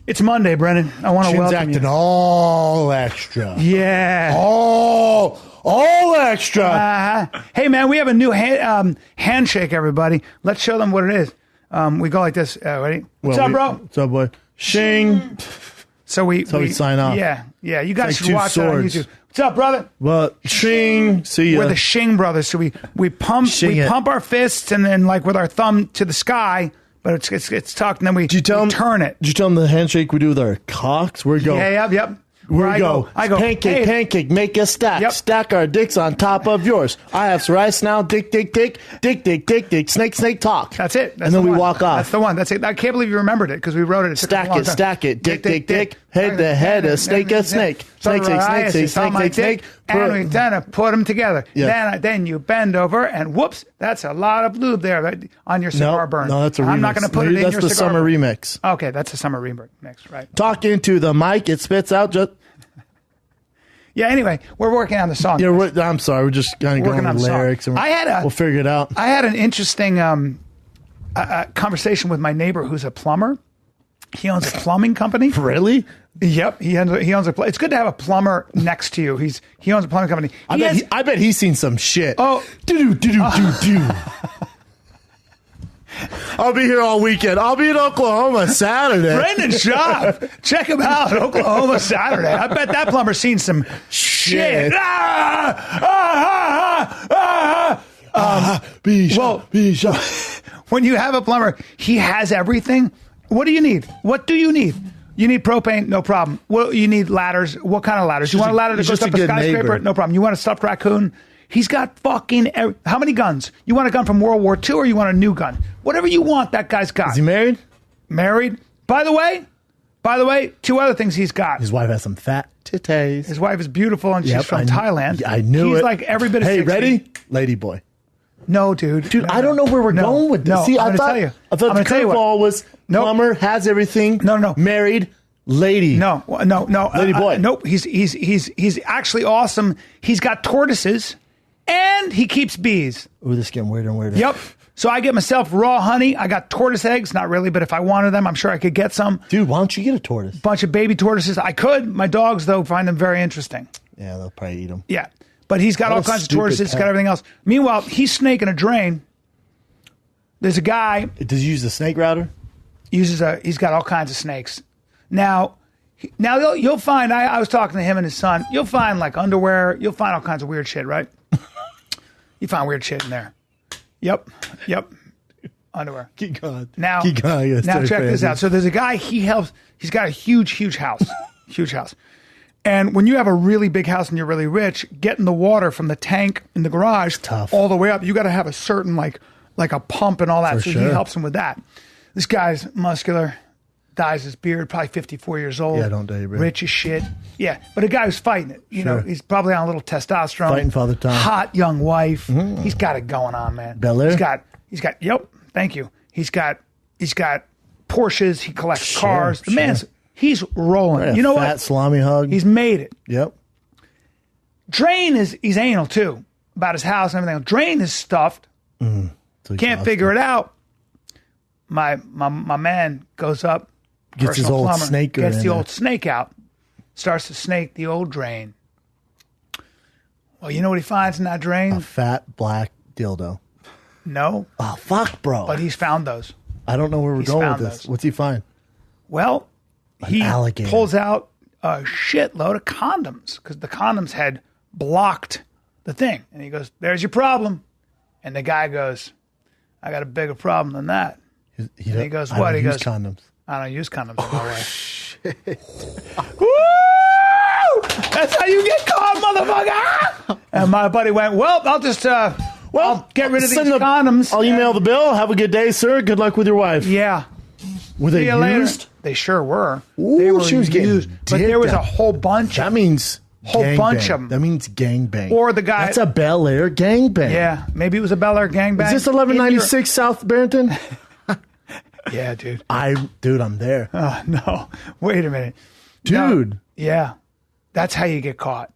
It's Monday, Brennan. I want to welcome acting you. all extra. Yeah. All extra. Hey, man, we have a new handshake, everybody. Let's show them what it is. We go like this. Ready? What's up, bro? What's up, boy? Shing. So we sign off. Yeah. You guys like should watch that on YouTube. What's up, brother? Well, shing. See ya. We're the Shing brothers. So we pump our fists and then like with our thumb to the sky, but it's tucked, and then we turn it. Did you tell them the handshake we do with our cocks? Where we go? Yeah, yep. Where we go? I go. Pancake, make a stack. Yep. Stack our dicks on top of yours. I have rice now. Dick, snake, talk. That's it. And then we walk off. That's the one. That's it. I can't believe you remembered it because we wrote it. Stack it. Dick. Head to head, a snake. Snake. And we then put them together. Yeah. Then you bend over, and whoops, that's a lot of lube there on your cigar burn. No, that's a remix. I'm not going to put it in your cigar. That's the summer remix. Okay, that's a summer remix, right? Talk into the mic. It spits out just... Yeah, anyway, we're working on the song. Yeah, I'm sorry. We're just kind of going with lyrics. And we'll figure it out. I had an interesting conversation with my neighbor who's a plumber. He owns a plumbing company. Really? Yep. He owns a... It's good to have a plumber next to you. He owns a plumbing company. I bet he's seen some shit. Oh. Do. I'll be here all weekend. I'll be in Oklahoma Saturday. Brendan Schaub. Check him out. Oklahoma Saturday. I bet that plumber's seen some shit. When you have a plumber, he has everything. What do you need? You need propane? No problem. Well, you need ladders. What kind of ladders? You want a ladder that goes up a skyscraper? Neighbor. No problem. You want a stuffed raccoon? He's got fucking... How many guns? You want a gun from World War II or you want a new gun? Whatever you want, that guy's got. Is he married? Married. By the way, two other things he's got. His wife has some fat titties. His wife is beautiful and she's from Thailand. I knew it. He's like every bit of 60. Ready? Lady boy. No, dude. No. I don't know where we're going with this. No, See, I thought the curveball was plumber, has everything. No. Married, lady. No. Lady boy. Nope. He's actually awesome. He's got tortoises and he keeps bees. Ooh, this is getting weirder and weirder. Yep. So I get myself raw honey. I got tortoise eggs. Not really, but if I wanted them, I'm sure I could get some. Dude, why don't you get a tortoise? Bunch of baby tortoises. I could. My dogs, though, find them very interesting. Yeah, they'll probably eat them. Yeah. But he's got all kinds of tortoises. He's got everything else. Meanwhile, he's snaking a drain. There's a guy. Does he use the snake router? He's got all kinds of snakes. Now you'll find, I was talking to him and his son, you'll find like underwear. You'll find all kinds of weird shit, right? You find weird shit in there. Yep. Underwear. Keep going. Now check this out. So there's a guy, he's got a huge house. Huge house. And when you have a really big house and you're really rich, getting the water from the tank in the garage tough. All the way up, you got to have a certain like a pump and all that. So he helps him with that. This guy's muscular, dyes his beard, probably 54 years old. Yeah, don't date, bro. Rich as shit. Yeah, but a guy who's fighting it. You know, he's probably on a little testosterone. Fighting Father Time. Hot young wife. Mm. He's got it going on, man. Bel Air? He's got. Yep. Thank you. He's got Porsches. He collects cars. The man's he's rolling. Right, you know fat what? salami hug. He's made it. Yep. Drain he's anal too about his house and everything. Drain is stuffed. So can't figure it out. My man goes up. Gets his old plumber, snake. Gets the old snake out. Starts to snake the old drain. Well, you know what he finds in that drain? A fat black dildo. No. Oh, fuck, bro. But he's found those. I don't know where we're going with this. What's he find? Well, he alligator. Pulls out a shitload of condoms because the condoms had blocked the thing. And he goes, "There's your problem." And the guy goes, "I got a bigger problem than that." He goes, "What?" He goes, "Condoms. I don't use condoms in my way." Shit. Woo! That's how you get caught, motherfucker! And my buddy went, "Well, I'll just I'll get rid of these condoms. I'll email the bill. Have a good day, sir. Good luck with your wife." Yeah. Were they used? They sure were. Ooh, they were she was used. But there was a whole bunch. That means whole bunch of them. That means gangbang. Or the guy. That's a Bel Air gangbang. Yeah. Maybe it was a Bel Air gangbang. Is this 1196 South Barrington? Yeah, dude. I'm there. Oh, no. Wait a minute. Dude. No. Yeah. That's how you get caught.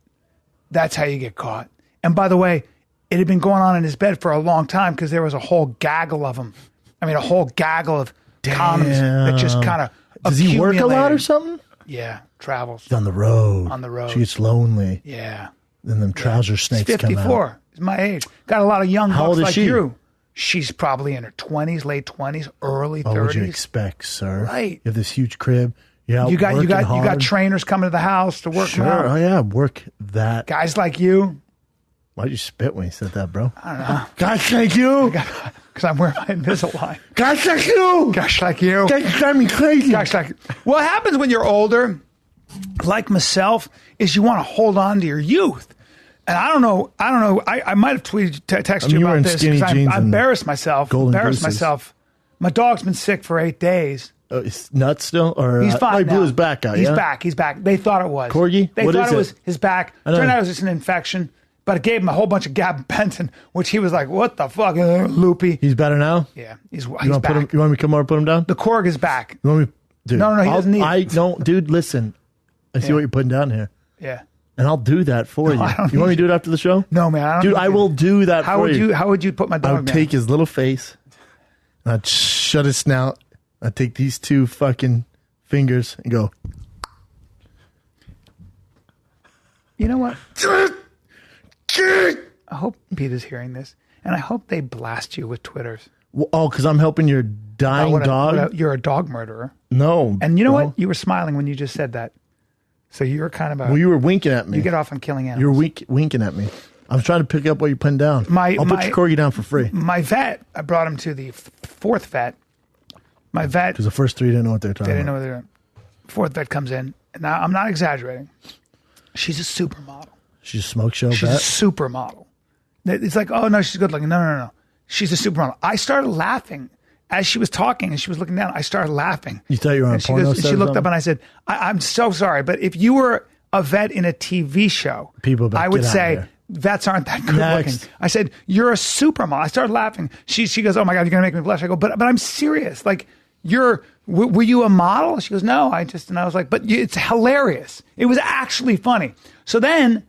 And by the way, it had been going on in his bed for a long time because there was a whole gaggle of them. I mean, a whole gaggle of condoms that just kind of Does he work a lot or something? Yeah, travels. He's on the road. On the road. She gets lonely. Yeah. Then them trouser snakes He's 54. come out. He's my age. Got a lot of young How bucks old is like she? you. She's probably in her 20s, late 20s, early 30s. What would you expect, sir? Right. You have this huge crib. You're out You got working hard. trainers coming to the house to work them out. Sure. Oh, yeah. Work that. Guys like you. Why'd you spit when you said that, bro? I don't know. Guys like you. Because I'm wearing my Invisalign. Guys like you. Guys like you. Guys drive me crazy. Guys like. What happens when you're older, like myself, is you want to hold on to your youth. And I don't know. I might have texted you about this because I embarrassed myself. My dog's been sick for 8 days. It's nuts still? Or he's fine. He now. blew his back out. He's back. He's back. They thought it was Corgi. They what thought is it was his back. Turned out it was just an infection. But it gave him a whole bunch of gabapentin, which he was like, "What the fuck, loopy." He's better now. Yeah, he's back. You want me to come over and put him down? The Korg is back. You want me, dude? No, he doesn't need it. I don't, dude. Listen, I see what you're putting down here. Yeah. And I'll do that for you. You want me to do it after the show? No, man. I don't. Dude, I will do that for you. How would you put my dog I would take his little face, and I'd shut his snout. I'd take these two fucking fingers and go. You know what? I hope Peter's hearing this, and I hope they blast you with Twitters. Oh, because I'm helping your dying dog? You're a dog murderer. No. And you know what? You were smiling when you just said that. So you were kind of a... Well, you were winking at me. You get off on killing animals. You were winking at me. I was trying to pick up what you're putting down. I'll put your corgi down for free. My vet, I brought him to the fourth vet. My vet... Because the first three didn't know what they were talking about. They didn't know what they were doing. Fourth vet comes in. And now, I'm not exaggerating. She's a supermodel. She's a smoke show She's vet? a supermodel. It's like, oh, no, she's good looking. No. She's a supermodel. I started laughing. As she was talking and she was looking down, I started laughing. You thought you were on a porno set? She looked up and I said, I'm so sorry, but if you were a vet in a TV show, I would say vets aren't that good looking. I said, you're a supermodel. I started laughing. She goes, oh my God, you're going to make me blush. I go, but I'm serious. Like, were you a model? She goes, no, and I was like, but it's hilarious. It was actually funny. So then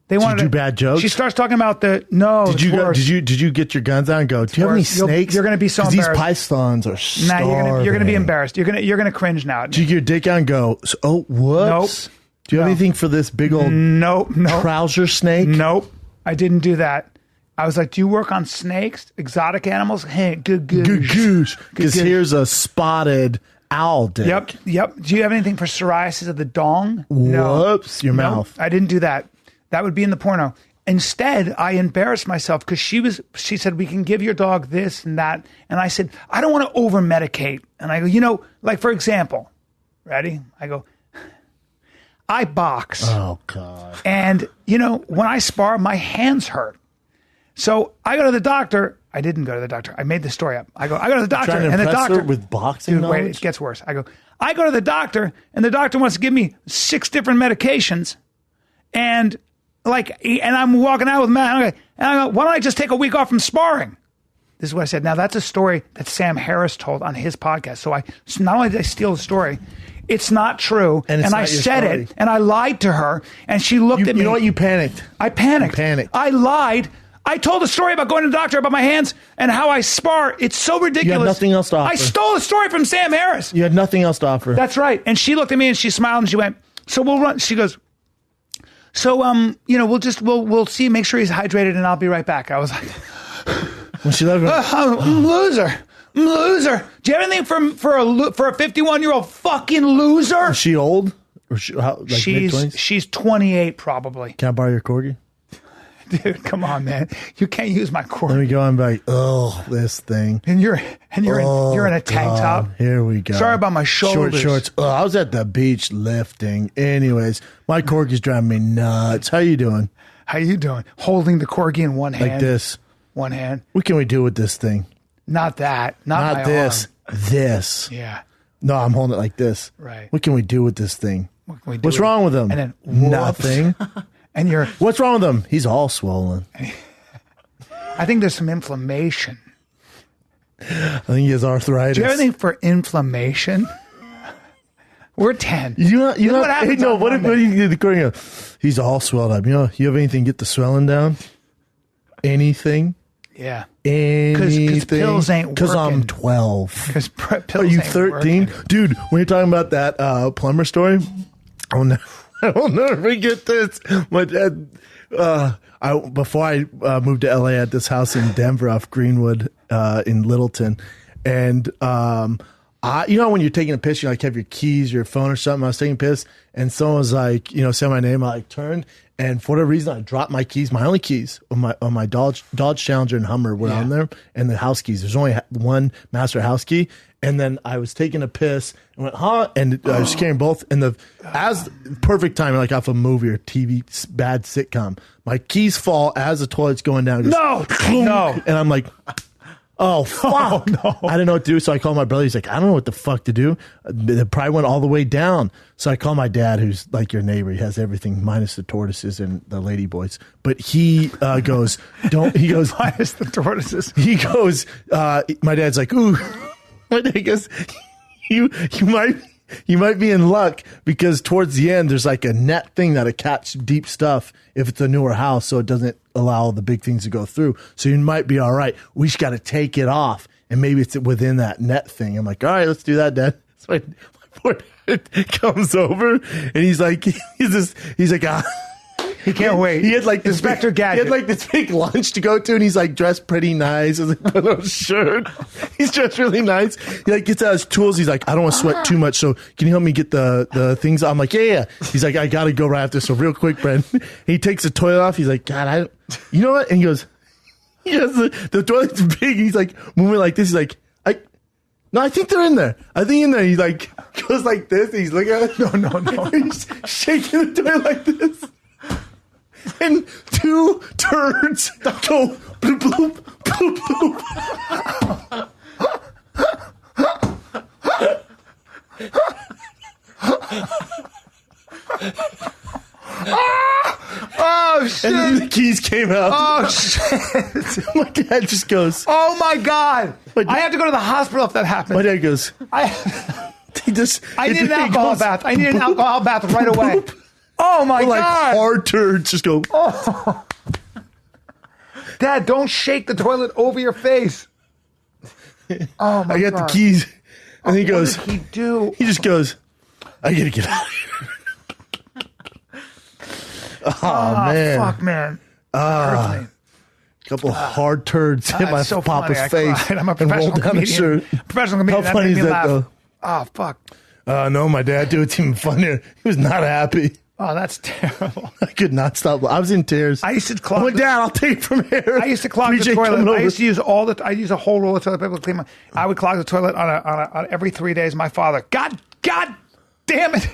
they wanted to do bad jokes. She starts talking about Did you get your guns out and go? Do you have any snakes? You're going to be so embarrassed. These pythons are starving. Nah, you're going to be embarrassed. You're going to cringe now. Do you get your dick out and go? Oh, whoops. Nope. Do you have anything for this big old trouser snake? Nope. I didn't do that. I was like, do you work on snakes, exotic animals? Hey, good goose. Because here's a spotted owl dick. Yep. Do you have anything for psoriasis of the dong? Whoops, your mouth. I didn't do that. That would be in the porno. Instead, I embarrassed myself because she said, we can give your dog this and that. And I said, I don't want to over medicate. And I go, like, for example, ready? I go, I box. Oh, God. And, when I spar, my hands hurt. So I go to the doctor. I didn't go to the doctor. I made the story up. I go to the doctor. And the doctor with boxing knowledge? Wait, it gets worse. I go to the doctor, and the doctor wants to give me 6 different medications. And I'm walking out with Matt, and I go, why don't I just take a week off from sparring? This is what I said. Now, that's a story that Sam Harris told on his podcast. So not only did I steal the story, it's not true. And I said it, and I lied to her, and she looked at me. You know what? You panicked. I panicked. I lied. I told a story about going to the doctor about my hands and how I spar. It's so ridiculous. You had nothing else to offer. I stole a story from Sam Harris. You had nothing else to offer. That's right. And she looked at me and she smiled and she went, so we'll run. She goes, so, we'll see, make sure he's hydrated and I'll be right back. I was like, when she left, I'm a loser. Do you have anything for a 51-year-old fucking loser? Is she old? Or she's 28 probably. Can I borrow your corgi? Dude, come on, man. You can't use my corgi. Let me go and be like, oh, this thing. And you're in a tank top. Here we go. Sorry about my shoulders. Short shorts. Oh, I was at the beach lifting. Anyways, my corgi's driving me nuts. How you doing? Holding the corgi in one hand. Like this. One hand. What can we do with this thing? Not that. Not my this. Arm. This. Yeah. No, I'm holding it like this. Right. What can we do with this thing? What's wrong with him? And then nothing. And what's wrong with him? He's all swollen. I think there's some inflammation. I think he has arthritis. Do you have anything for inflammation? We're 10. What do you do? The corgi, he's all swelled up. You have anything to get the swelling down? Anything? Yeah. Anything. Pills ain't Because I'm working. 12. Because pills Are you ain't 13? working. Dude, when you're talking about that plumber story, I will never forget this. My dad, before I moved to LA, at this house in Denver off Greenwood in Littleton. And, you know, when you're taking a piss, you like have your keys, your phone or something. I was taking a piss and someone was like, you know, say my name. I like turned and for whatever reason, I dropped my keys, my only keys on my Dodge Challenger and Hummer were on there and the house keys. There's only one master house key. And then I was taking a piss and went, huh? And I was carrying both. And as perfect timing, like off a movie or TV, bad sitcom, my keys fall as the toilet's going down. It goes, No. And I'm like, oh, fuck. No. I didn't know what to do. So I called my brother. He's like, I don't know what the fuck to do. It probably went all the way down. So I called my dad, who's like your neighbor. He has everything minus the tortoises and the lady boys. But he goes, Minus the tortoises. He goes, my dad's like, ooh. My dad goes, you might be in luck because towards the end there's like a net thing that'll catch deep stuff if it's a newer house, so it doesn't allow the big things to go through. So you might be all right. We just got to take it off, and maybe it's within that net thing. I'm like, all right, let's do that, Dad. So my poor dad comes over, and he's like, He can't wait. He had like this Inspector Gadget. He had like this big lunch to go to, and he's like dressed pretty nice. With like a little shirt. He's dressed really nice. He like gets out his tools. He's like, I don't want to sweat too much, so can you help me get the things? I'm like, yeah. He's like, I gotta go right after. So real quick, Brent. He takes the toilet off. He's like, God, you know what? And he goes, the toilet's big. He's like moving like this. He's like, no, I think they're in there. I think in there. He like goes like this. And he's looking at it. No. He's shaking the toilet like this. And two turds go bloop, bloop, bloop, bloop. Oh, shit. And then the keys came out. Oh, shit. My dad just goes, Oh, my God. I have to go to the hospital if that happens. my dad goes, I need an alcohol bath. I need an alcohol bath right away. Oh, my like God. hard turds just go. Oh. Dad, don't shake the toilet over your face. Oh, my God. I got the keys. And he goes, What did he do? He just goes, I gotta get out of here. Oh, man. Fuck, man. Hurts me. Couple hard turds hit my It's so papa's funny. I face cried. I'm a and professional rolled down his comedian. shirt. Professional comedian. How funny That made is me that, laugh. though? Oh, fuck. No, my dad, dude, it's even funnier. He was not happy. Oh, that's terrible. I could not stop. I was in tears. I used to clog. I went, Dad, I'll take it from here. I used to clog the Appreciate coming toilet. I over. used to use I use a whole roll of toilet paper to clean my. I would clog the toilet on every 3 days. My father, God damn it.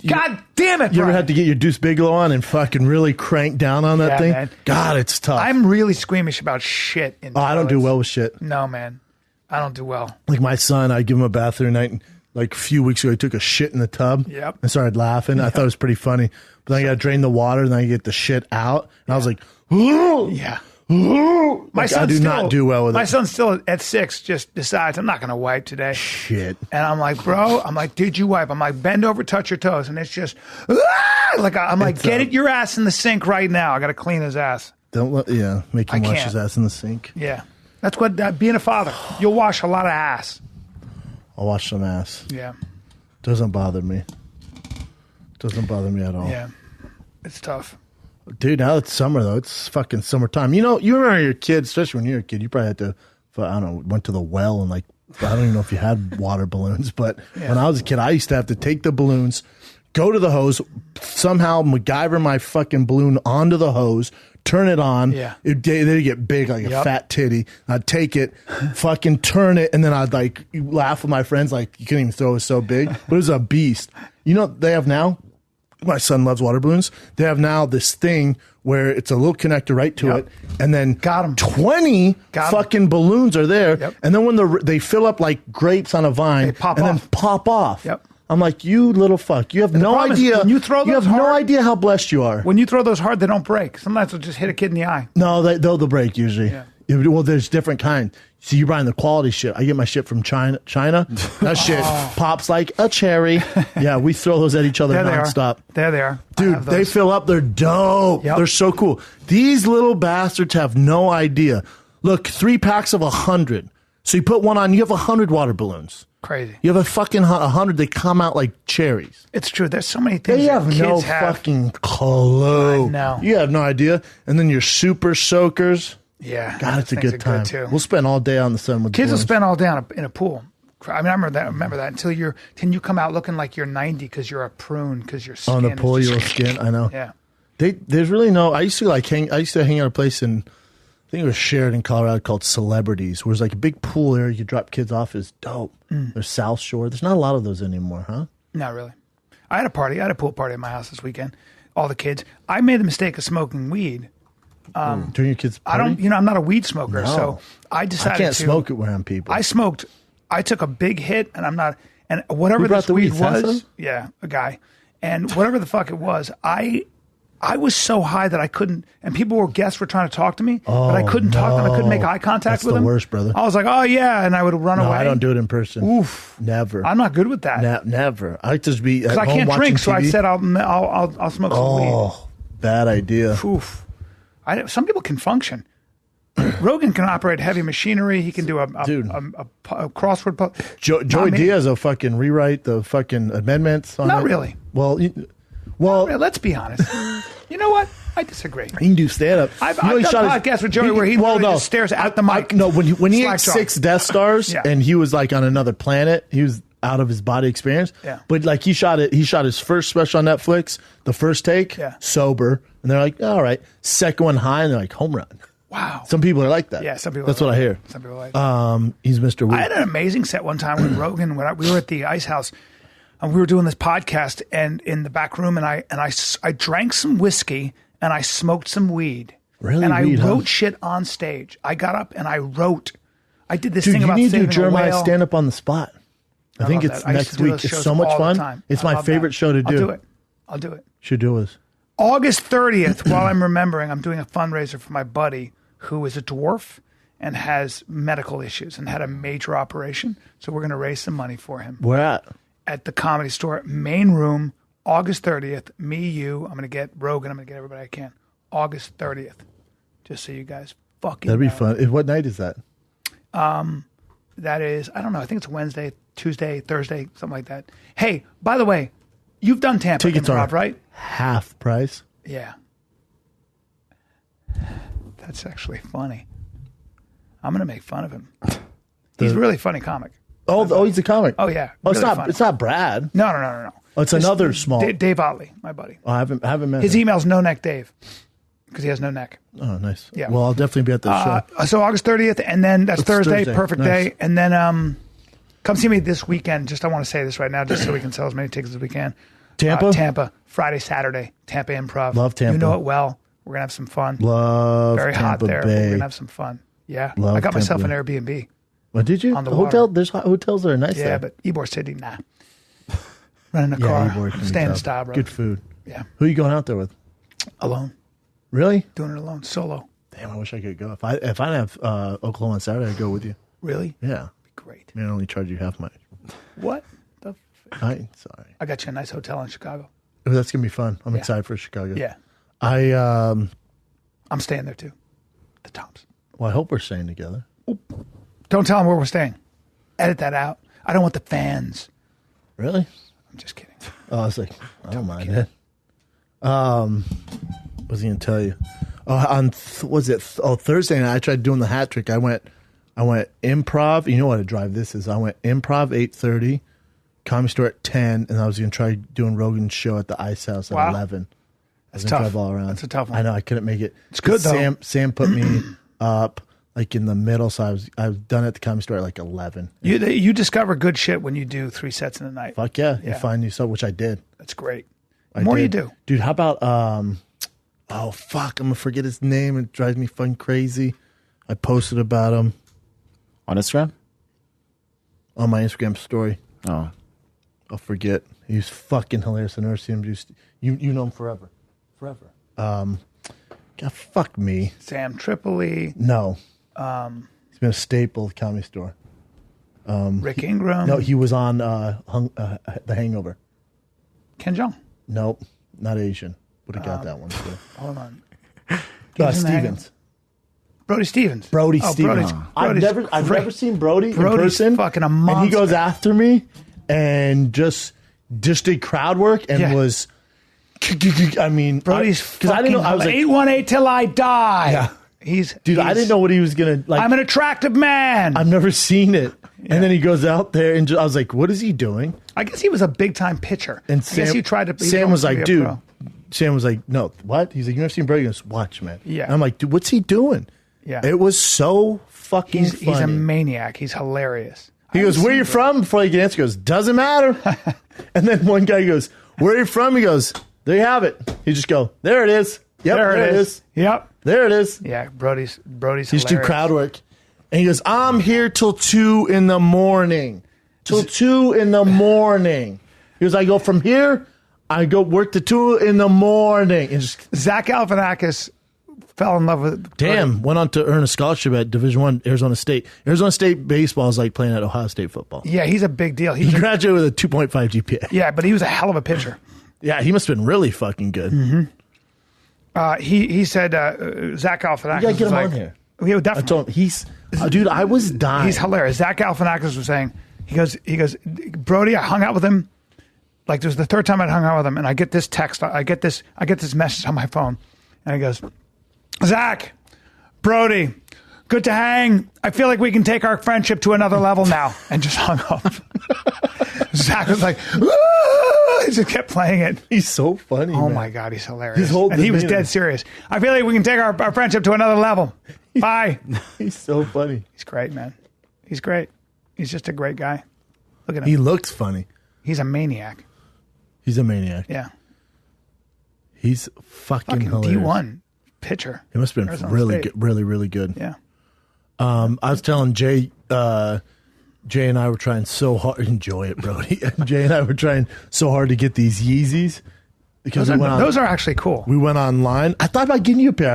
God damn it. You ever Bryan. had to get your Deuce Bigelow on and fucking really crank down on that Yeah, thing? man. God, it's tough. I'm really squeamish about shit. I don't do well with shit. No, man. I don't do well. Like my son, I give him a bath every night. And like a few weeks ago, he took a shit in the tub. Yep. And started laughing. I thought it was pretty funny. But then I got to drain the water and then I get the shit out. And I was like, ooh. Yeah. Ooh. My Like, son I do not do well with My it. son still at 6 just decides I'm not going to wipe today. Shit. And I'm like, bro, did you wipe? I'm like, bend over, touch your toes. And it's just, like, I'm like, get it your ass in the sink right now. I got to clean his ass. Don't let, make him I wash can't. his ass in the sink. Yeah. That's what, being a father, you'll wash a lot of ass. I'll wash some ass. Yeah. Doesn't bother me. Doesn't bother me at all. Yeah. It's tough. Dude, now it's summer, though. It's fucking summertime. You know, you remember your kid, especially when you were a kid, you probably had to, I don't know, went to the well and like, I don't even know if you had water balloons, but when I was a kid, I used to have to take the balloons, go to the hose, somehow MacGyver my fucking balloon onto the hose, turn it on. Yeah. They'd get big like a fat titty. I'd take it, fucking turn it, and then I'd like laugh with my friends like, you couldn't even throw it so big. But it was a beast. You know what they have now? My son loves water balloons. They have now this thing where it's a little connector right to it, and then Got 'em. 20 Got 'em. fucking balloons are there, Yep. and then when they fill up like grapes on a vine, They pop and off. then pop off. Yep. I'm like, you little fuck. You have no problem is, idea. when you throw those have no hard- idea how blessed you are. When you throw those hard, they don't break. Sometimes they'll just hit a kid in the eye. No, they'll break usually. Yeah. Well, there's different kind. See, you're buying the quality shit. I get my shit from China. That shit pops like a cherry. Yeah, we throw those at each other There they nonstop. are. There they are. I Dude, have they those. fill up. They're dope. Yep. They're so cool. These little bastards have no idea. Look, 3 packs of 100. So you put one on, you have 100 water balloons. Crazy. You have a fucking 100. They come out like cherries. It's true. There's so many things They that have kids no have. fucking clue. I know. You have no idea. And then your super soakers. Yeah. God, it's a things good are time. too. We'll spend all day on the sun with Kids will balloons. spend all day in a pool. I mean, I remember that until you come out looking like you're 90 because you're a prune because your skin On the is pool, just- your skin. I know. Yeah. There's really no. I used to hang out at a place in, I think it was Sheridan, Colorado, called Celebrities, where it's like a big pool area. You drop kids off. Is dope. There's South Shore. There's not a lot of those anymore, huh? Not really. I had a party. I had a pool party at my house this weekend. All the kids. I made the mistake of smoking weed. During your kids' I party? don't. I'm not a weed smoker, No. so I decided I can't to smoke it around people. I smoked. I took a big hit, and I'm not. And whatever Who brought this the weed weed, was, Sansa? yeah, a guy, and whatever the fuck it was, I was so high that I couldn't. And guests were trying to talk to me, but I couldn't talk to them. I couldn't make eye contact That's with the them. worst, brother. I was like, oh yeah, and I would run No, away. I don't do it in person. Oof, Never. I'm not good with that Never. I just be at because I home can't watching drink. So I TV. said I'll smoke some weed. Oh, bad idea. Oof. Some people can function. Rogan can operate heavy machinery. He can do a crossword puzzle. Joey Diaz will fucking rewrite the fucking amendments on Not it. really. Well, Let's be honest. You know what? I disagree. he can do stand up. I've done podcasts with Joey where he literally just stares at the mic. No, when he ate Slack 6 Death Stars Yeah. and he was like on another planet, he was out of his body experience. Yeah. But like he shot his first special on Netflix, the first take, Yeah. sober, and they're like, all right. Second one high, and they're like, home run. Wow. Some people are like that. Yeah, some people. That's are what like I hear. that. Some people like. That. He's Mr. Weed. I had an amazing set one time with Rogan when we were at the Ice House, and we were doing this podcast, and in the back room, and I drank some whiskey and I smoked some weed. Really? And Weed, I huh? wrote shit on stage. I got up and I wrote. I did this Dude, thing you about need to saving do Jeremiah a whale. stand up on the spot. I think love it's that. I used next to do week. those It's shows so much all the fun. time. It's I my love favorite that. show to do. I'll do it. Should do it. August 30th, while I'm remembering, I'm doing a fundraiser for my buddy who is a dwarf and has medical issues and had a major operation. So we're going to raise some money for him Where at? the Comedy Store, main room, August 30th. Me, you, I'm going to get Rogan, I'm going to get everybody I can. August 30th. Just so you guys fucking That'd be know. fun. What night is that? That is, I don't know, I think it's Wednesday, Tuesday, Thursday, something like that. Hey, by the way, you've done Tampa Tickets Improv, are right? half price. Yeah. That's actually funny. I'm going to make fun of him. He's a really funny comic. Oh, he's a comic. Oh, yeah. Oh, it's really not. funny. It's not Brad. No. Oh, it's another small. Dave Otley, my buddy. Oh, I haven't met His him. email's no neck Dave because he has no neck. Oh, nice. Yeah. Well, I'll definitely be at the show. So August 30th, and then that's Thursday, perfect Nice. day. And then come see me this weekend. Just I want to say this right now, just so we can sell as many tickets as we can. Tampa? Tampa, Friday, Saturday, Tampa Improv. Love Tampa. You know it well. We're gonna have some fun. Love Very hot Tampa there. Bay. We're gonna have some fun. Yeah, Love I got myself Tampa. an Airbnb. What did you? On the hotel. water. There's hotels that are nice Yeah, there. but Ybor City, nah. Running a Yeah, car, Ybor can be staying in tough. style, bro. Good food. Yeah, Who are you going out there with? alone, Really? doing it alone, solo. Damn, I wish I could go. If I didn't have Oklahoma on Saturday, I'd go with you. Really? Yeah. Be great. I only charge you half my. What? The Sorry. I got you a nice hotel in Chicago. Oh, that's gonna be fun. I'm excited for Chicago. Yeah, I I'm staying there too. The Toms. Well, I hope we're staying together. Don't tell them where we're staying. Edit that out. I don't want the fans. Really? I'm just kidding. Oh, I was like, I don't mind it. What was he gonna tell you? Oh, Thursday night I tried doing the hat trick. I went improv. You know what a drive this is? I went improv 8:30, Comedy Store at 10, and I was gonna try doing Rogan's show at the Ice House at Wow. 11. That's I was gonna tough. drive all around. That's a tough one. I know I couldn't make it. It's good, though. Sam put me up like in the middle, so I was done at the Comedy Store at like 11. You discover good shit when you do 3 sets in a night. Fuck yeah, you Yeah. find new stuff, which I did. That's great. The more you do. Dude, how about oh fuck, I'm gonna forget his name. It drives me fucking crazy. I posted about him On Instagram? on my Instagram story. Oh. I'll forget. He's fucking hilarious. I never seen him do you know him forever. God, fuck me. Sam Tripoli, No. He's been a staple at the Comedy Store. Rick Ingram, No, he was on The Hangover. Ken Jeong. Nope, not Asian. Would have got that one too. Hold on. He was in The Stevens. Brody Stevens. Brody Oh, Stevens. I've never seen Brody in Brody's person. fucking a monster. And he goes after me and just did crowd work and was. I mean, Brody's because I didn't know. I was like, 818 till I die. Yeah. Dude, I didn't know what he was gonna like. I'm an attractive man. I've never seen it. Yeah. And then he goes out there and I was like, what is he doing? I guess he was a big time pitcher. And I guess he tried to. Sam was like, dude. Sam was like, no, what? He's like, you never seen Brody? He goes, watch, man. Yeah. And I'm like, dude, what's he doing? Yeah. It was so fucking funny. He's a maniac. He's hilarious. He goes, where are you from? Before he can answer, he goes, doesn't matter. And then one guy goes, where are you from? He goes, there you have it. He just go, there it is. Yep, there it is. Yep. There it is. Yeah, Brody's hilarious. He just do crowd work. And he goes, I'm here till 2 in the morning. Till 2 in the morning. He goes, I go from here, I go work to 2 in the morning. And just Zach Galifianakis fell in love with. Damn, went on to earn a scholarship at Division I, Arizona State. Arizona State baseball is like playing at Ohio State football. Yeah, he's a big deal. He graduated with a 2.5 GPA. Yeah, but he was a hell of a pitcher. Yeah, he must have been really fucking good. Mm-hmm. He said Zach Galifianakis. You gotta get him like, on here. Yeah, definitely. I told him, dude, I was dying. He's hilarious. Zach Galifianakis was saying, he goes, Brody, I hung out with him. Like, this was the third time I'd hung out with him, and I get this text, I get this message on my phone, and he goes, Zach, Brody, good to hang. I feel like we can take our friendship to another level now, and just hung up. Zach was like, he just kept playing it. He's so funny. Oh man. my God, he's hilarious. And he was dead serious. I feel like we can take our friendship to another level. Bye. He's so funny. He's great, man. He's great. He's just a great guy. Look at him. He looks funny. He's a maniac. He's a maniac. Yeah. He's fucking hilarious. D1 pitcher. He must have been really good, really good. Yeah. I was telling Jay and I were trying so hard. Enjoy it, Brody. Jay and I were trying so hard to get these Yeezys. Because those are actually cool. We went online. I thought about getting you a pair.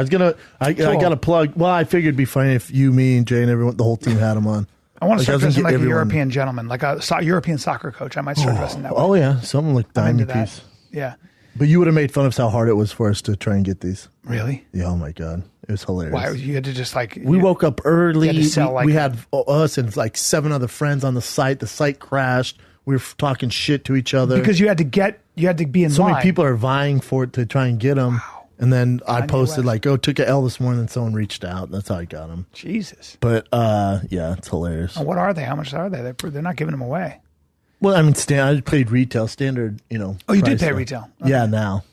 I got a plug. Well, I figured it'd be funny if you, me, and Jay and everyone, the whole team had them on. I want to start dressing like a European gentleman, like a European soccer coach. I might start dressing that way. Oh, yeah. Something like diamond piece. Yeah. But you would have made fun of how hard it was for us to try and get these. Really? Yeah, oh my God. It was hilarious. Why? You had to just like... We woke up early. We had us and like 7 other friends on the site. The site crashed. We were talking shit to each other. Because you had to be in line. So many people are vying for it to try and get them. Wow. And then I posted like, took an L this morning, and someone reached out. That's how I got them. Jesus. But yeah, it's hilarious. What are they? How much are they? They're not giving them away. Well, I mean, I paid retail standard, Oh, you did pay retail? Okay. Yeah, now.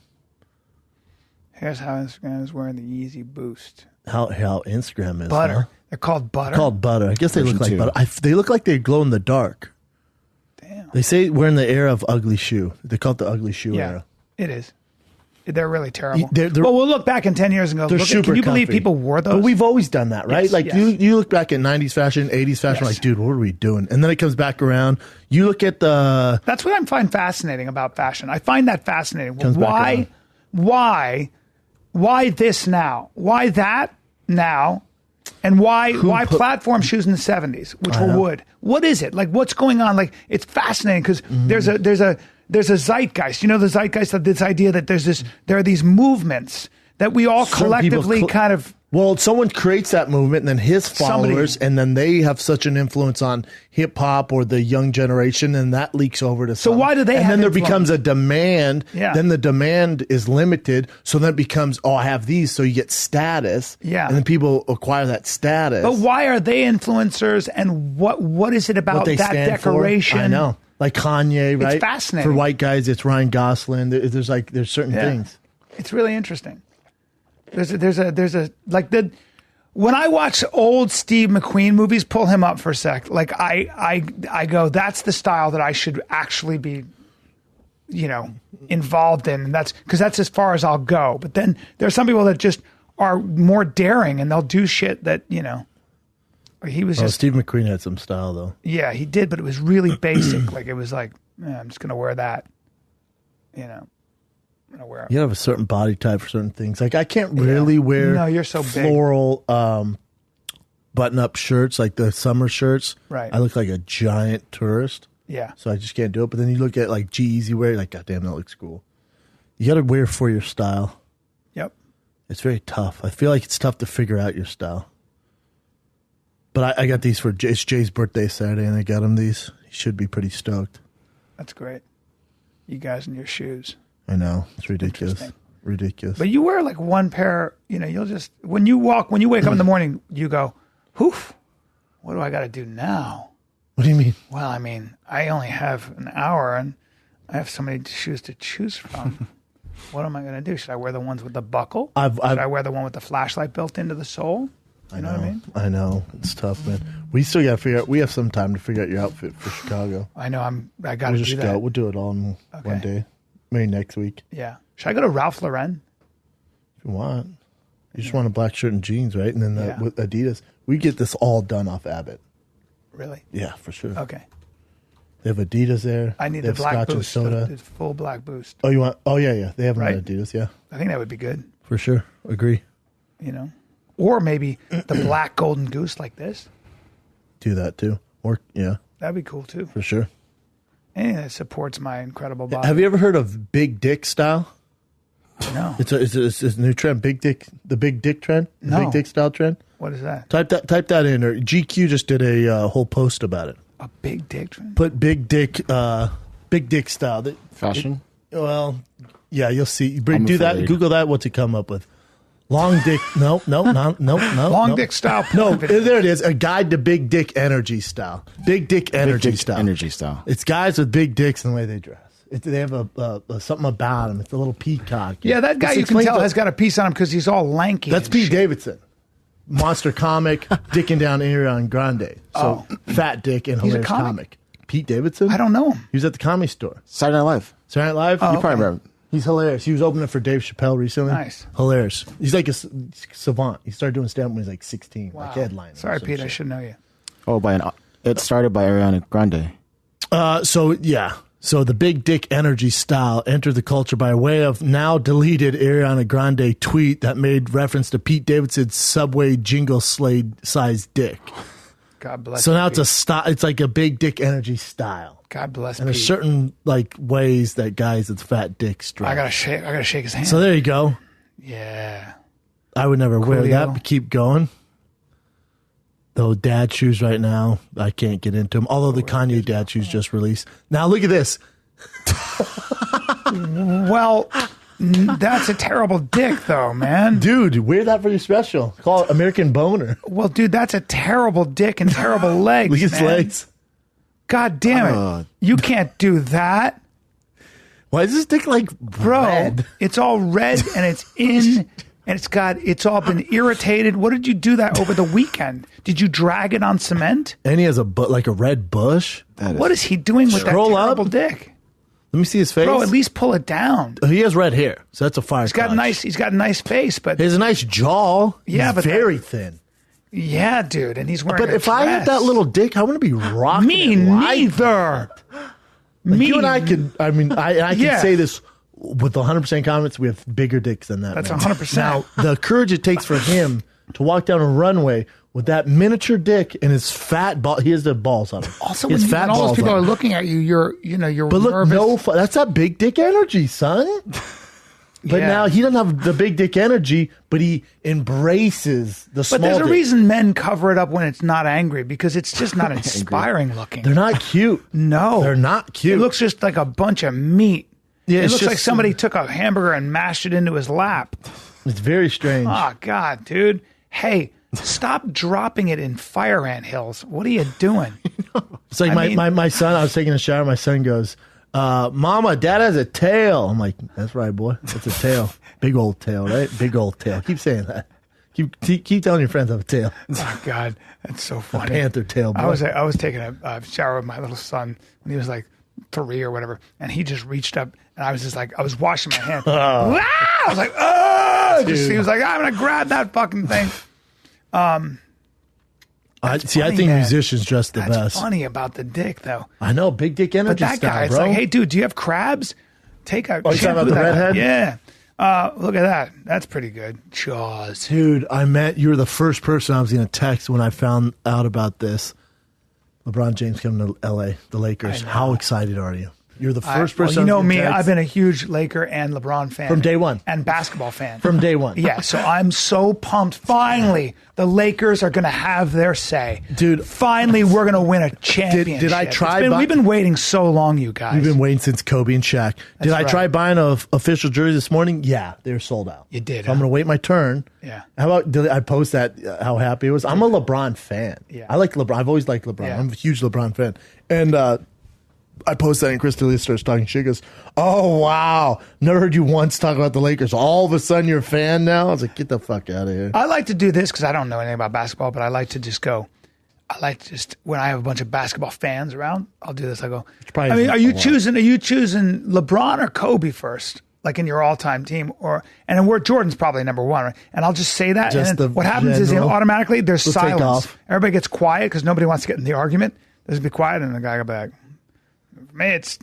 Here's how Instagram is wearing the Yeezy Boost. How Instagram is. Butter. Huh? They're called butter? Called butter. I guess they look like butter. They look like they glow in the dark. Damn. They say we're in the era of ugly shoe. They call it the ugly shoe era. It is. They're really terrible. They're, we'll look back in 10 years and go, can you believe people wore those? But we've always done that, right? Yes, You look back at 90s fashion, 80s fashion, like, dude, what are we doing? And then it comes back around. You look at the... That's what I find fascinating about fashion. I find that fascinating. Why this now? Why that now? And why platform shoes in the 70s, which were wood? What is it? Like, what's going on? Like, it's fascinating because there's a zeitgeist. You know, the zeitgeist of this idea that there are these movements that we all collectively kind of... Well, someone creates that movement, and then his followers, and then they have such an influence on hip hop or the young generation, and that leaks over to. So why do they? And then there becomes a demand. Yeah. Then the demand is limited, so then it becomes, I have these, so you get status. Yeah. And then people acquire that status. But why are they influencers, and what is it about that decoration? I know, like Kanye, right? It's fascinating. For white guys, it's Ryan Gosling. There's certain things. It's really interesting. There's a when I watch old Steve McQueen movies, pull him up for a sec. Like I go, that's the style that I should actually be, involved in. And that's because that's as far as I'll go. But then there are some people that just are more daring and they'll do shit that, he was just. Steve McQueen had some style though. Yeah, he did, but it was really basic. Like it was like, I'm just going to wear that, You have a certain body type for certain things. Like I can't really wear you're so floral button-up shirts, like the summer shirts. Right. I look like a giant tourist. Yeah. So I just can't do it. But then you look at like G-Eazy wear, you're like, God damn, that looks cool. You got to wear for your style. Yep. It's very tough. I feel like it's tough to figure out your style. But I got these for it's Jay's birthday Saturday, and I got him these. He should be pretty stoked. That's great. You guys in your shoes. I know. It's ridiculous. Ridiculous. But you wear like one pair, you'll just, when you wake up in the morning, you go, "Oof, what do I got to do now?" What do you mean? Well, I mean, I only have an hour and I have so many shoes to choose from. What am I going to do? Should I wear the ones with the buckle? Should I wear the one with the flashlight built into the sole? You know what I mean? I know. It's tough, man. We still got to figure out, we have some time to figure out your outfit for Chicago. I know. I got to do that. Go. We'll do it all in one day. Maybe next week. Yeah. Should I go to Ralph Lauren? If you want. You just want a black shirt and jeans, right? And then with Adidas. We get this all done off Abbott. Really? Yeah, for sure. Okay. They have Adidas there. I need the black Scotch boost. and soda. The full black boost. Oh, you want? Oh, yeah. They have them at Adidas, yeah. I think that would be good. For sure. Agree. Or maybe the black golden goose like this. Do that too. Or, yeah. That'd be cool too. For sure. Anything that supports my incredible body. Have you ever heard of big dick style? No. It's a new trend. Big dick. The big dick trend. No. Big dick style trend. What is that? Type that in. Or GQ just did a whole post about it. A big dick trend? Put big dick style. Fashion? Well, yeah, you'll see. Do that. Google that. What's it come up with? Long dick. No. Long dick style. No, there it is. A guide to big dick energy style. Big dick energy style. Energy style. It's guys with big dicks and the way they dress. They have a something about them. It's a little peacock. Yeah, that guy you can tell has got a piece on him because he's all lanky. That's Pete Davidson. Monster comic, dicking down Ariana Grande. So fat dick and hilarious comic. Pete Davidson? I don't know him. He was at the Comedy Store. Saturday Night Live. Saturday Night Live? You probably remember. He's hilarious. He was opening for Dave Chappelle recently. Nice. Hilarious. He's like a savant. He started doing stand-up when he was like 16. Wow. Like headline. Sorry, Pete. I should know you. Oh, it started by Ariana Grande. So the big dick energy style entered the culture by way of now deleted Ariana Grande tweet that made reference to Pete Davidson's Subway jingle sized dick. God bless. So now Pete. it's a style. It's like a big dick energy style. God bless. And Pete. there's certain like ways that guys with fat dicks dress. I gotta shake his hand. So there you go. Yeah. I would never wear Coolio. that, but keep going. Though dad shoes right now, I can't get into them. Although the Kanye dad shoes just released. Now look at this. Well, that's a terrible dick, though, man. Dude, wear that for your special. Call it American Boner. Well, dude, that's a terrible dick and terrible legs. Look at his man. legs. God damn it. You can't do that. Why is this dick like Bro, red? It's all red and it's in... And it's all been irritated. What did you do that over the weekend? Did you drag it on cement? And he has a red bush. What is he doing with that terrible dick? Let me see his face. Bro, at least pull it down. He has red hair, so that's a fire. He's got a nice face, but he has a nice jaw. Yeah, he's but very thin. Yeah, dude, and he's wearing. But if I had that little dick, I wouldn't be rocking. Me it neither. Like you and I could. I mean, I can say this with 100% confidence. We have bigger dicks than that. That's man. 100%. Now, the courage it takes for him to walk down a runway with that miniature dick and his fat ball. He has the balls on him. Also, when all those people are looking at you, you're But look, nervous. that's that big dick energy, son. But now he doesn't have the big dick energy, but he embraces the small But there's a dick. reason men cover it up when it's not angry, because it's just not inspiring looking. They're not cute. No. They're not cute. It looks just like a bunch of meat. Yeah, it looks like somebody took a hamburger and mashed it into his lap. It's very strange. Oh, God, dude. Hey, stop dropping it in fire ant hills. What are you doing? It's like my son, I was taking a shower, my son goes, Mama, Dad has a tail. I'm like, that's right, boy. That's a tail. Big old tail, right? Big old tail. Keep saying that. Keep telling your friends I have a tail. Oh, God. That's so funny. Panther tail, boy. I was taking a shower with my little son when he was like 3 or whatever, and he just reached up, and I was just like, I was washing my hand. I was like, oh! He was like, I'm going to grab that fucking thing. I think musicians dress the That's best. funny about the dick, though. I know, big dick energy But that style, guy, it's bro. like, hey, dude, do you have crabs? Take a Oh, you talking about the redhead? Yeah. Look at that. That's pretty good. Jaws. Dude, you were the first person I was going to text when I found out about this. LeBron James coming to L.A., the Lakers. How excited are you? You're the first person. You know me. text. I've been a huge Laker and LeBron fan From day one. and basketball fan From day one. Yeah, so I'm so pumped. Finally, the Lakers are going to have their say, Dude. Finally, we're going to win a championship. Did I try? We've been waiting so long, you guys. We've been waiting since Kobe and Shaq. Did I try right. buying a official jersey this morning? Yeah, they're sold out. You did, So I'm huh? going to wait my turn. Yeah. How about did I post that? How happy it was? I'm a LeBron fan. Yeah. I like LeBron. I've always liked LeBron. Yeah. I'm a huge LeBron fan. And I posted that, and Chris D'Elia starts talking shit. He goes, "Oh wow, never heard you once talk about the Lakers. All of a sudden, you're a fan now." I was like, "Get the fuck out of here." I like to do this because I don't know anything about basketball, but I like to just go. I like to just when I have a bunch of basketball fans around, I'll do this. I go. probably I mean, isn't are you a lot. choosing LeBron or Kobe first, like in your all-time team, or and then where Jordan's probably number one, right? And I'll just say that, Just and then the what happens is general. automatically there's We'll take silence. off. Everybody gets quiet because nobody wants to get in the argument. There's be quiet, and the guy go back. For me, it's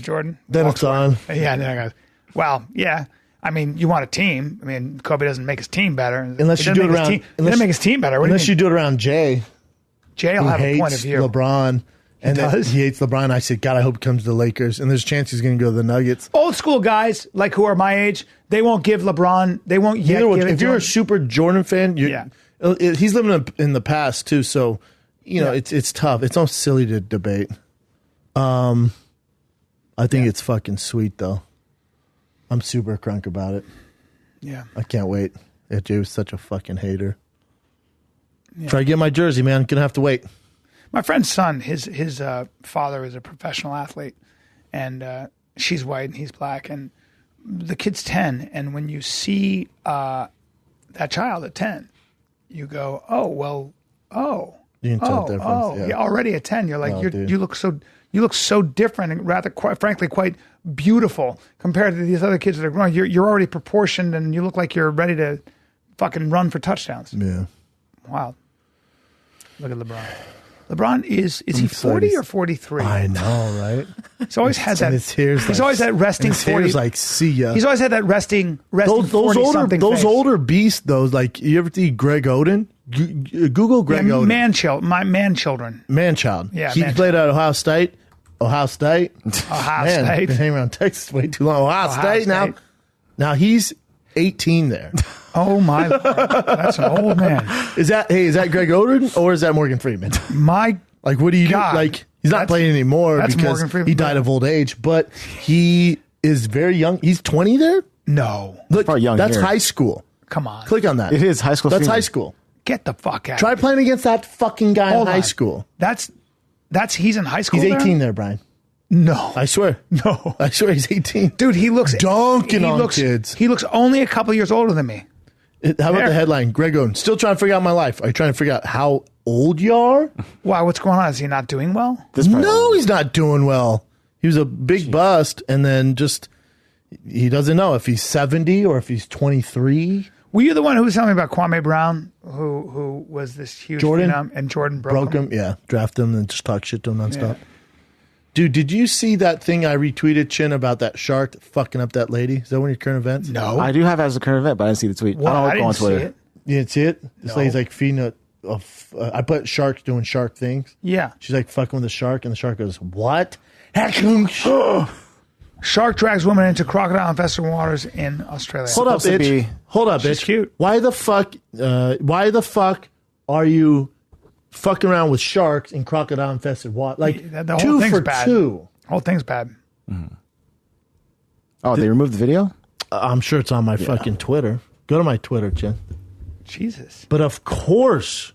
Jordan. Then Walks it's on. Yeah, and then I go, well, yeah. I mean, you want a team. I mean, Kobe doesn't make his team better. Unless He you doesn't do it make his around. team- he doesn't make his team better. What do Unless you you do it around Jay, Jay will who have a point hates of view. LeBron, and then does? he hates LeBron. I said, God, I hope he comes to the Lakers, and there's a chance he's going to go to the Nuggets. Old school guys, like who are my age, they won't give LeBron. They won't yet Either way, give it if to you're him. a super Jordan fan, Yeah. he's living in the past too. So it's tough. It's almost silly to debate. I think it's fucking sweet though. I'm super crunk about it. Yeah. I can't wait. Jay was such a fucking hater. Try to get my jersey, man. Gonna have to wait. My friend's son, his father is a professional athlete, and she's white and he's black, and the kid's 10. And when you see that child at 10, you go, oh well, oh, You can tell the difference, yeah. Already at 10, you're like, Oh, dude. you look so different and rather, quite frankly, quite beautiful compared to these other kids that are growing. You're already proportioned, and you look like you're ready to fucking run for touchdowns. Yeah. Wow. Look at LeBron. LeBron is he 40 or 43? I know, right? He's always had that. And his hair's He's like, always had resting and his 40. hair's like, see ya. He's always had that resting those 40 older something those face. older beasts, those like you ever see Greg Oden? Google Greg Oden. man children. Man-child. Yeah, he man-child. played at Ohio State. Ohio Man, State. been hanging around Texas way too long. Ohio State. State. Now he's 18 there. Oh my Lord. That's an old man. Is that Greg Oden or is that Morgan Freeman? My Like, what do you God. do? Like, he's not That's- playing anymore that's because Morgan Freeman. he died of old age, but he is very young. He's 20 there? no. Look, probably young that's here. high school. Come on. Click on that. It is high school. That's female. high school. Get the fuck out. Try playing against that fucking guy Hold in high on. school. That's he's in high school. He's there? 18 there, Brian. No. I swear. No. I swear he's 18. Dude, he looks Dunking he on looks, kids. He looks only a couple years older than me. How about There. the headline? Greg Oden, still trying to figure out my life. Are you trying to figure out how old you are? Why? What's going on? Is he not doing well? This probably- No, he's not doing well. He was a big bust, and then just he doesn't know if he's 70 or if he's 23. Were you the one who was telling me about Kwame Brown, who was this huge Jordan? phenom, and Jordan Broke him, yeah. Draft him and just talk shit to him nonstop. Dude, did you see that thing I retweeted, Chin, about that shark that fucking up that lady? Is that one of your current events? No. I do have as a current event, but I didn't see the tweet. What? I I don't go on didn't see Twitter. it. You didn't see it? This No. lady's like feeding I put sharks doing shark things. Yeah. She's like fucking with a shark, and the shark goes, what? Shark drags woman into crocodile-infested waters in Australia. Hold up, Supposed to bitch. be- Hold up, She's bitch. cute. Why the fuck are you fucking around with sharks in crocodile infested water? Like The whole 2 thing's for bad. 2. Whole thing's bad. Oh, they removed the video? I'm sure it's on my fucking Twitter. Go to my Twitter, Chin. Jesus. But of course,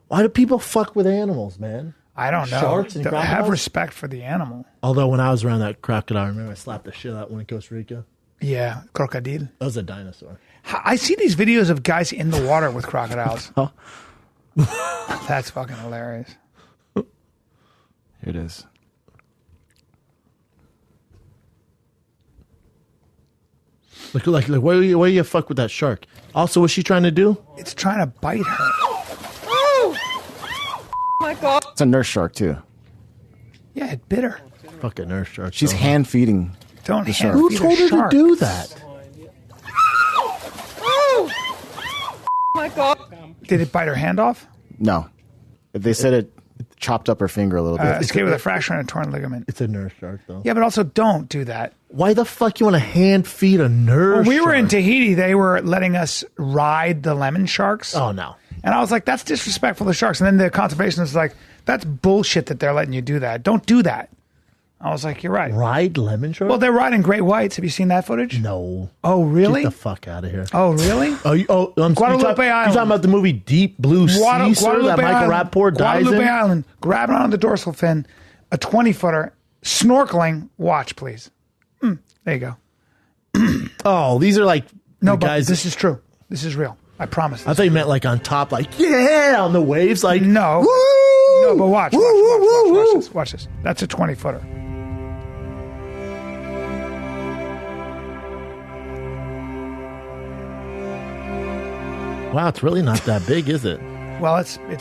why do people fuck with animals, man? I don't know. Sharks and Have crocodiles? respect for the animal. Although when I was around that crocodile, I remember I slapped the shit out one in Costa Rica. Yeah, crocodile. That was a dinosaur. I see these videos of guys in the water with crocodiles. That's fucking hilarious. Here it is. Like, why do you fuck with that shark? Also, what's she trying to do? It's trying to bite her. It's a nurse shark, too. Yeah, it bit her. Fucking nurse shark. She's so- hand feeding. Don't shark. hand Who feed a told her shark. to do that? Did it bite her hand off? No. They said it. chopped up her finger a little bit. Escaped with a fracture and a torn ligament. It's a nurse shark, though. Yeah, but also don't do that. Why the fuck you want to hand feed a nurse? When we were in shark? Tahiti, they were letting us ride the lemon sharks. Oh no. And I was like, that's disrespectful to sharks. And then the conservationist was like, that's bullshit that they're letting you do that. Don't do that. I was like, you're right. Ride lemon shark? Well, they're riding great whites. Have you seen that footage? No. Oh, really? Get the fuck out of here. Oh, really? Guadalupe Island. You talking about the movie Deep Blue Sea, sir, that Michael Rappaport dies in? Guadalupe Island, grabbing on the dorsal fin, a 20-footer, snorkeling. Watch, please. There you go. Oh, these are like No, the but guys. this is true. This is real. I promise. I thought you meant like on top, like, yeah, on the waves, like, No. woo! No, but watch. Woo, woo, woo, Watch woo. this. Watch this. That's a 20-footer. Wow, it's really not that big, is it? Well, it's big.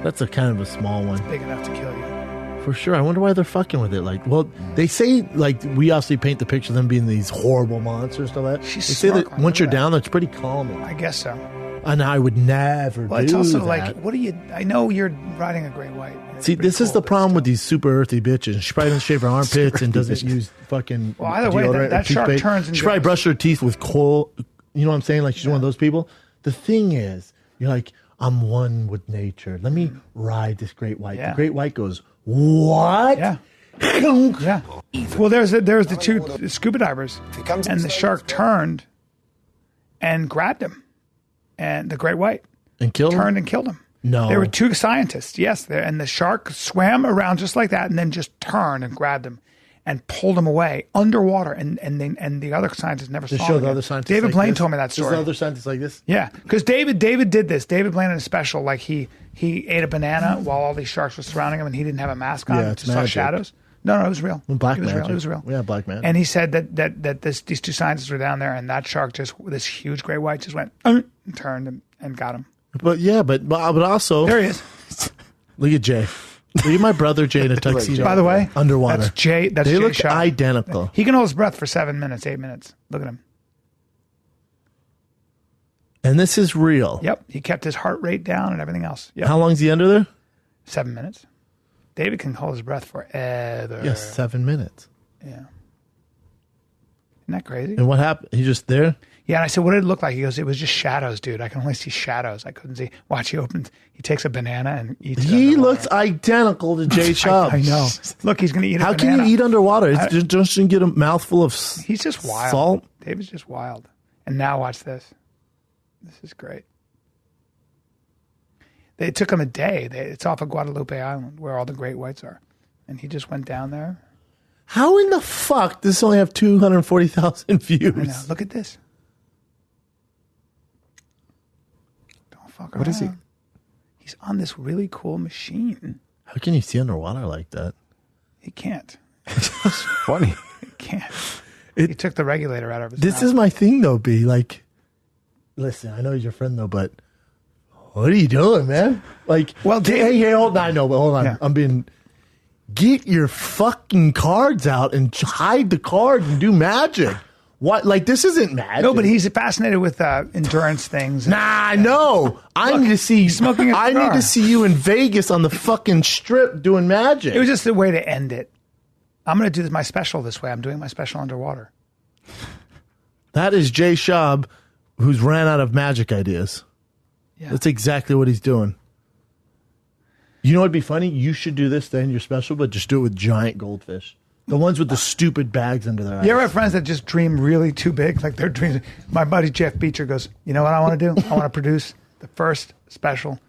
That's a kind of a small one. Big enough to kill you. For sure. I wonder why they're fucking with it. Like, well, they say, like, we obviously paint the picture of them being these horrible monsters and all that. She's They say that snorkeling, once you're look at down, that's pretty calming. I guess so. And I would never Well, do it's also that. like, what do you? I know you're riding a great white. and it's See, pretty this is cool, the but problem still. with these super earthy bitches. She probably doesn't shave her armpits and doesn't use fucking. Well, either way, deodorant or that shark toothpaste. turns She into probably a- brushed her teeth with coal. You know what I'm saying? Like she's one of those people. The thing is, you're like, I'm one with nature. Let me ride this great white. Yeah. The great white goes, what? Yeah. Yeah. Well, there's the two scuba divers, and the shark turned and grabbed him, and the great white And killed turned him? and killed him. No. There were two scientists, yes, there, and the shark swam around just like that, and then just turned and grabbed him and pulled him away underwater, and the other scientists never To saw show him the again. other scientists. David like Blaine this? told me that Just story. the other scientists like this? Yeah, because David did this. David Blaine in a special, like he ate a banana while all these sharks were surrounding him, and he didn't have a mask on. Yeah, He it's just saw magic. shadows. No, it was real. Black it was magic. real. It was real. Yeah, black magic. And he said that these two scientists were down there, and that shark this huge great white just went and turned and got him. But yeah, but also, There he is. look at Jay. Look at my brother Jay in a tuxedo. By the way, underwater. That's Jay. That's They Jay look Schaub. identical. He can hold his breath for 7 minutes, 8 minutes. Look at him. And this is real. Yep, he kept his heart rate down and everything else. Yep, How long is he under there? 7 minutes. David can hold his breath forever. Yes, 7 minutes. Yeah. Isn't that crazy? And what happened? He's just there? Yeah, and I said, what did it look like? He goes, it was just shadows, dude. I can only see shadows. I couldn't see. Watch, he takes a banana and eats it. He underwater. looks identical to Jay Schaub. I know. Look, he's going to eat a How banana. can you eat underwater? It's just you get a mouthful of He's just wild. salt. David's just wild. And now watch this. This is great. It took him a day. It's off of Guadalupe Island where all the great whites are. And he just went down there. How in the fuck does this only have 240,000 views? I know. Look at this. Don't fuck around. What is he? He's on this really cool machine. How can you see underwater like that? He can't. Funny. He can't. He took the regulator out of his This mouth. is my thing, though, B. Like, listen, I know he's your friend, though, but what are you doing, man? Like, Well, hey, hold on. I know, but hold on. Yeah. I'm being. Get your fucking cards out and hide the cards and do magic. What? Like, this isn't magic. No, but he's fascinated with endurance things. Nah, no. I need to see. smoking a I need cigar. to see you in Vegas on the fucking strip doing magic. It was just a way to end it. I'm going to do my special this way. I'm doing my special underwater. That is Jay Schaub, who's ran out of magic ideas. Yeah. That's exactly what he's doing. You know what'd be funny? You should do this then, your special, but just do it with giant goldfish. The ones with the stupid bags under their eyes. You ever have friends that just dream really too big? Like their dreams. My buddy Jeff Beecher goes, you know what I want to do? I want to produce the first special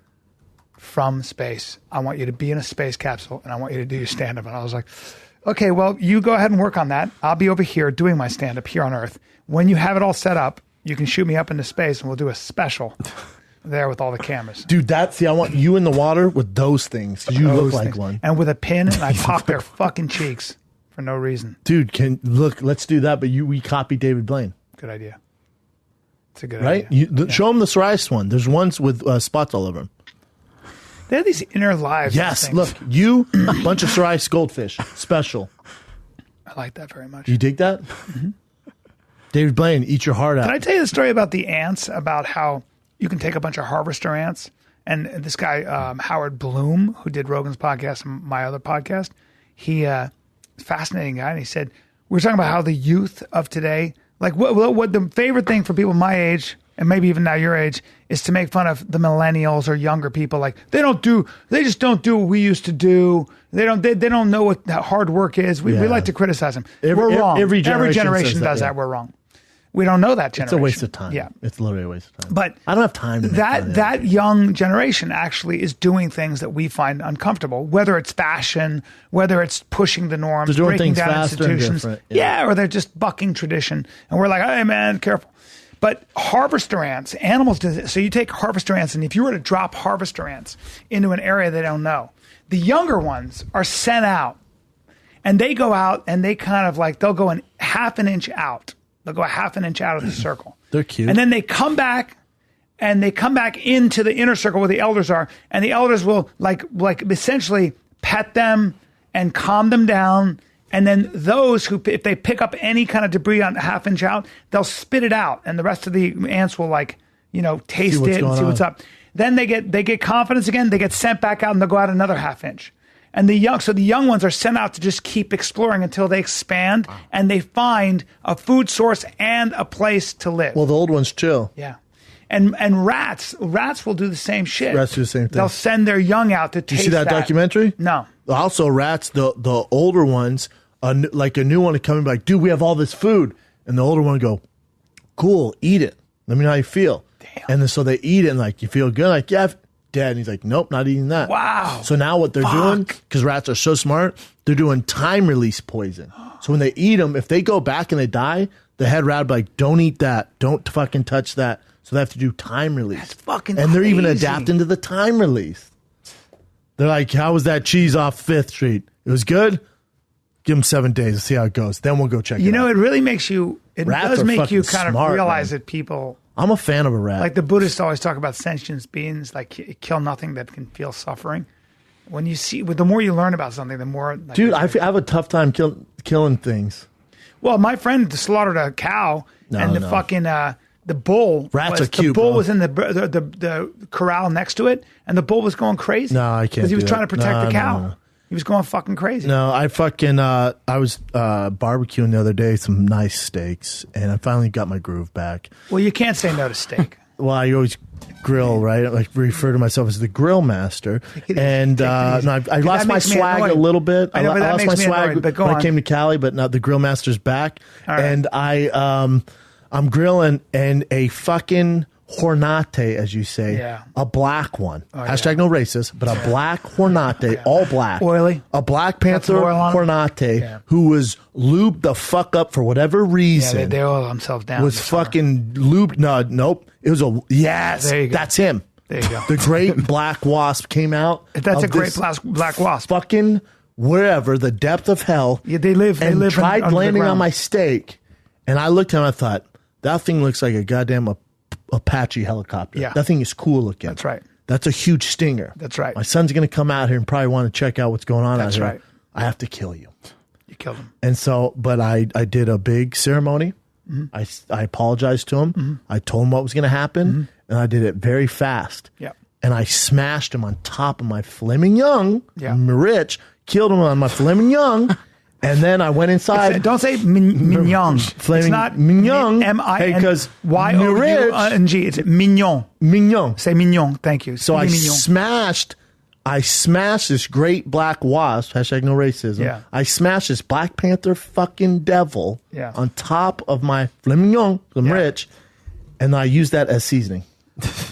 from space. I want you to be in a space capsule and I want you to do your stand-up. And I was like, okay, well, you go ahead and work on that. I'll be over here doing my stand-up here on Earth. When you have it all set up, you can shoot me up into space and we'll do a special there with all the cameras. Dude, I want you in the water with those things. 'Cause you look Those like things. one. And with a pin, and I pop their fucking cheeks for no reason. Dude, let's do that, but we copy David Blaine. Good idea. It's a good Right? idea. Show him the psoriasis one. There's ones with spots all over them. They have these inner lives. Yes, things. look, you, a bunch of psoriasis goldfish. Special. I like that very much. You dig that? David Blaine, eat your heart out. Did I tell you the story about the ants, about how you can take a bunch of harvester ants And this guy, Howard Bloom, who did Rogan's podcast and my other podcast, fascinating guy. And he said, we were talking about how the youth of today, like what the favorite thing for people my age, and maybe even now your age, is to make fun of the millennials or younger people. Like they just don't do what we used to do. They don't know what hard work is. We like to criticize them. We're wrong. Every generation does that. We're wrong. We don't know that generation. It's a waste of time. Yeah. It's literally a waste of time. But I don't have time to make fun of that young generation actually is doing things that we find uncomfortable, whether it's fashion, whether it's pushing the norms, They're doing breaking things down faster and institutions. different. Yeah, or they're just bucking tradition. And we're like, hey, man, careful. But harvester ants, animals do this. So you take harvester ants, and if you were to drop harvester ants into an area they don't know, the younger ones are sent out, and they go out and they kind of like, they'll go half an inch out. They'll go a half an inch out of the circle. They're cute. And then they come back, and they come back into the inner circle where the elders are, and the elders will like essentially pet them and calm them down. And then those who, if they pick up any kind of debris on a half inch out, they'll spit it out, and the rest of the ants will taste it and see what's up. Then they get confidence again. They get sent back out, and they'll go out another half inch. And the young ones are sent out to just keep exploring until they expand and they find a food source and a place to live. Well, the old ones chill. Yeah. And rats will do the same shit. Rats do the same thing. They'll send their young out to taste You see that documentary? No. Also, rats, the older ones, like a new one would come and be like, dude, we have all this food. And the older one would go, cool, eat it. Let me know how you feel. Damn. And then so they eat it and like, you feel good? Like, yeah, dead. And he's like, nope, not eating that. Wow. So now what they're doing, because rats are so smart, they're doing time release poison. So when they eat them, if they go back and they die, the head rat will be like, don't eat that. Don't fucking touch that. So they have to do time release. That's fucking And they're even crazy. adapting to the time release. They're like, how was that cheese off 5th Street? It was good? Give them 7 days and see how it goes. Then we'll go check it out. It really makes you, Rats does are make you fucking kind smart, of realize man. that people, I'm a fan of a rat. like the Buddhists always talk about sentient beings, like kill nothing that can feel suffering. When you see, the more you learn about something, the more. Like, dude, I have a tough time killing things. Well, my friend slaughtered a cow, and the fucking the bull. Rats are cute, The bull bro. was in the corral next to it, and the bull was going crazy. No, I can't. Because he was do trying that. to protect the cow. No. He was going fucking crazy. No, I fucking I was barbecuing the other day, some nice steaks, and I finally got my groove back. Well, you can't say no to steak. Well, I always grill, right? I like refer to myself as the grill master. And no, I lost my swag a little bit. I know, but that lost makes my me swag annoyed, but go when on. I came to Cali, but now the grill master's back. All right. And I'm grilling, and a fucking Hornate, as you say, Yeah. a black one. Hashtag yeah. no racist, but a black Hornate, all black. Oily. A Black Panther oil on 'em? Hornate Yeah. who was lubed the fuck up for whatever Yeah, reason. they oil themselves down. Was in the summer. fucking lubed. No, nope. It was yes. There you go. That's him. There you go. The great black wasp came out. That's a of great this black wasp. Fucking wherever, the depth of hell. Yeah, they live tried under the landing on ground. my steak, and I looked at him. I thought that thing looks like a goddamn Apache helicopter. Yeah. That thing is cool looking. That's right. That's a huge stinger. That's right. My son's gonna come out here and probably want to check out what's going on That's out here. right. I have to kill you. You killed him. And so, but I did a big ceremony. Mm-hmm. I apologized to him. I told him what was going to happen, and I did it very fast. Yeah. And I smashed him on top of my filet mignon. Yeah. I'm rich. Killed him on my filet mignon. And then I went inside. Don't say mignon. Flaming It's not mignon. M-I-N-Y-O-U-N-G. It's mignon. Mignon. Say mignon. Thank you. So I mignon. smashed this great black wasp, hashtag no racism. Yeah. I smashed this Black Panther fucking devil Yeah. on top of my filet mignon. I'm Yeah. rich. And I used that as seasoning.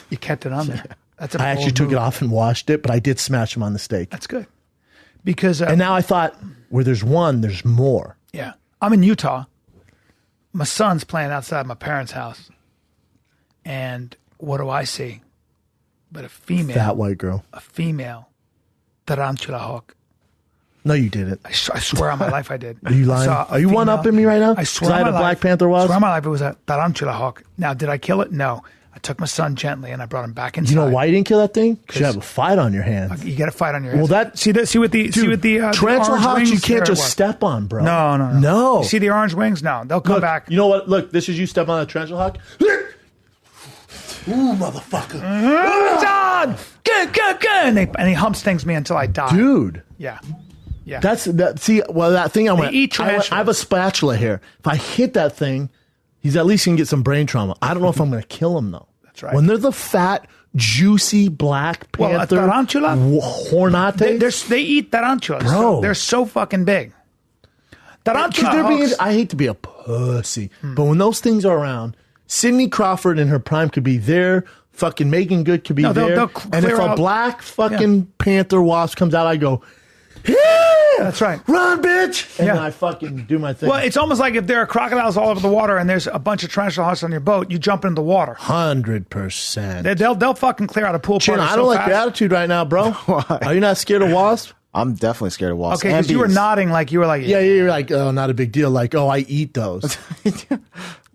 You kept it on there. That's a I actually bold took move. it off and washed it, but I did smash him on the steak. That's good. Because And now I thought, where there's one, there's more. yeah, I'm in Utah. My son's playing outside my parents' house, and what do I see? But a female, Fat white girl. a female tarantula hawk. No, you didn't. I swear on my life I did. Are you lying? I saw a Are you female- one-upping me right now? I swear 'Cause I on had my a Black life- Panther I wasp? swear on my life it was a tarantula hawk. Now, did I kill it? No. I took my son gently and I brought him back inside. You know why you didn't kill that thing? Because you have a fight on your hands. You got to fight on your Well, hands. that- see what the Tarantula orange hawks wings? you can't There it just was. step on, bro. No. You see the orange wings? No, they'll come Look, back. you know what? Look, this is you step on that tarantula hawk. Ooh, motherfucker. God, good, and he humps things me until I die. Dude. Yeah. That's that. See, well, that thing I went. eat I have a spatula here. If I hit that thing, he's at least gonna get some brain trauma. I don't know if I'm gonna kill him though. That's right. When they're the fat, juicy black panther, tarantula, hornate, they eat tarantulas. Bro. They're so fucking big. Tarantula hawks. I hate to be a pussy, but when those things are around, Sidney Crawford in her prime could be there. Fucking Megan Good could be there. they'll And if clear a out- black fucking panther wasp comes out, I go, yeah, That's right. run, bitch, and Yeah. then I fucking do my thing. Well, it's almost like if there are crocodiles all over the water and there's a bunch of tarantula hawks on your boat, you jump into the water. 100%. They'll fucking clear out a pool Chin, party I so don't like fast. your attitude right now, bro. Why? Are you not scared of wasps? I'm definitely scared of wasps. Okay, and because you were bees. nodding like you were like, Yeah, you're like, oh, not a big deal. Like, oh, I eat those.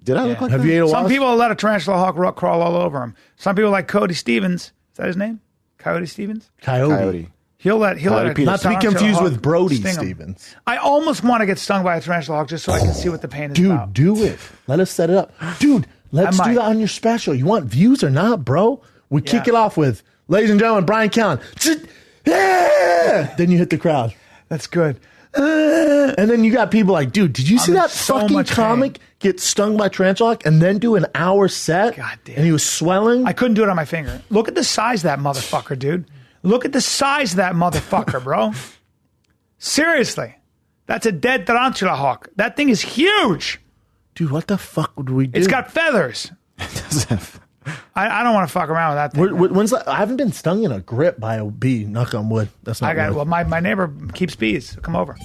Did I look like Have that? you ate a wasp? Some people let a tarantula hawk crawl all over them. Some people like Cody Stevens. Is that his name? Coyote Stevens? Coyote. He'll let a Peterson. Not to be tarantula confused hawk with Brody sting him. Stevens. I almost want to get stung by a tarantula hawk just so I can see what the pain is Dude, about. do it. Let us set it up. Dude, let's I do might. that on your special. You want views or not, bro? We kick Yeah. it off with, ladies and gentlemen, Bryan Callen. Yeah! Then you hit the crowd. That's good. And then you got people like, dude, did you see in that so fucking much comic get stung by tarantula hawk and then do an hour set? God damn. And he was swelling? I couldn't do it on my finger. Look at the size of that motherfucker, dude. Look at the size of that motherfucker, bro. Seriously. That's a dead tarantula hawk. That thing is huge. Dude, what the fuck would we do? It's got feathers. I don't want to fuck around with that thing. When's I haven't been stung in a grip by a bee. Knock on wood. That's not I got real. well. My neighbor keeps bees. Come over.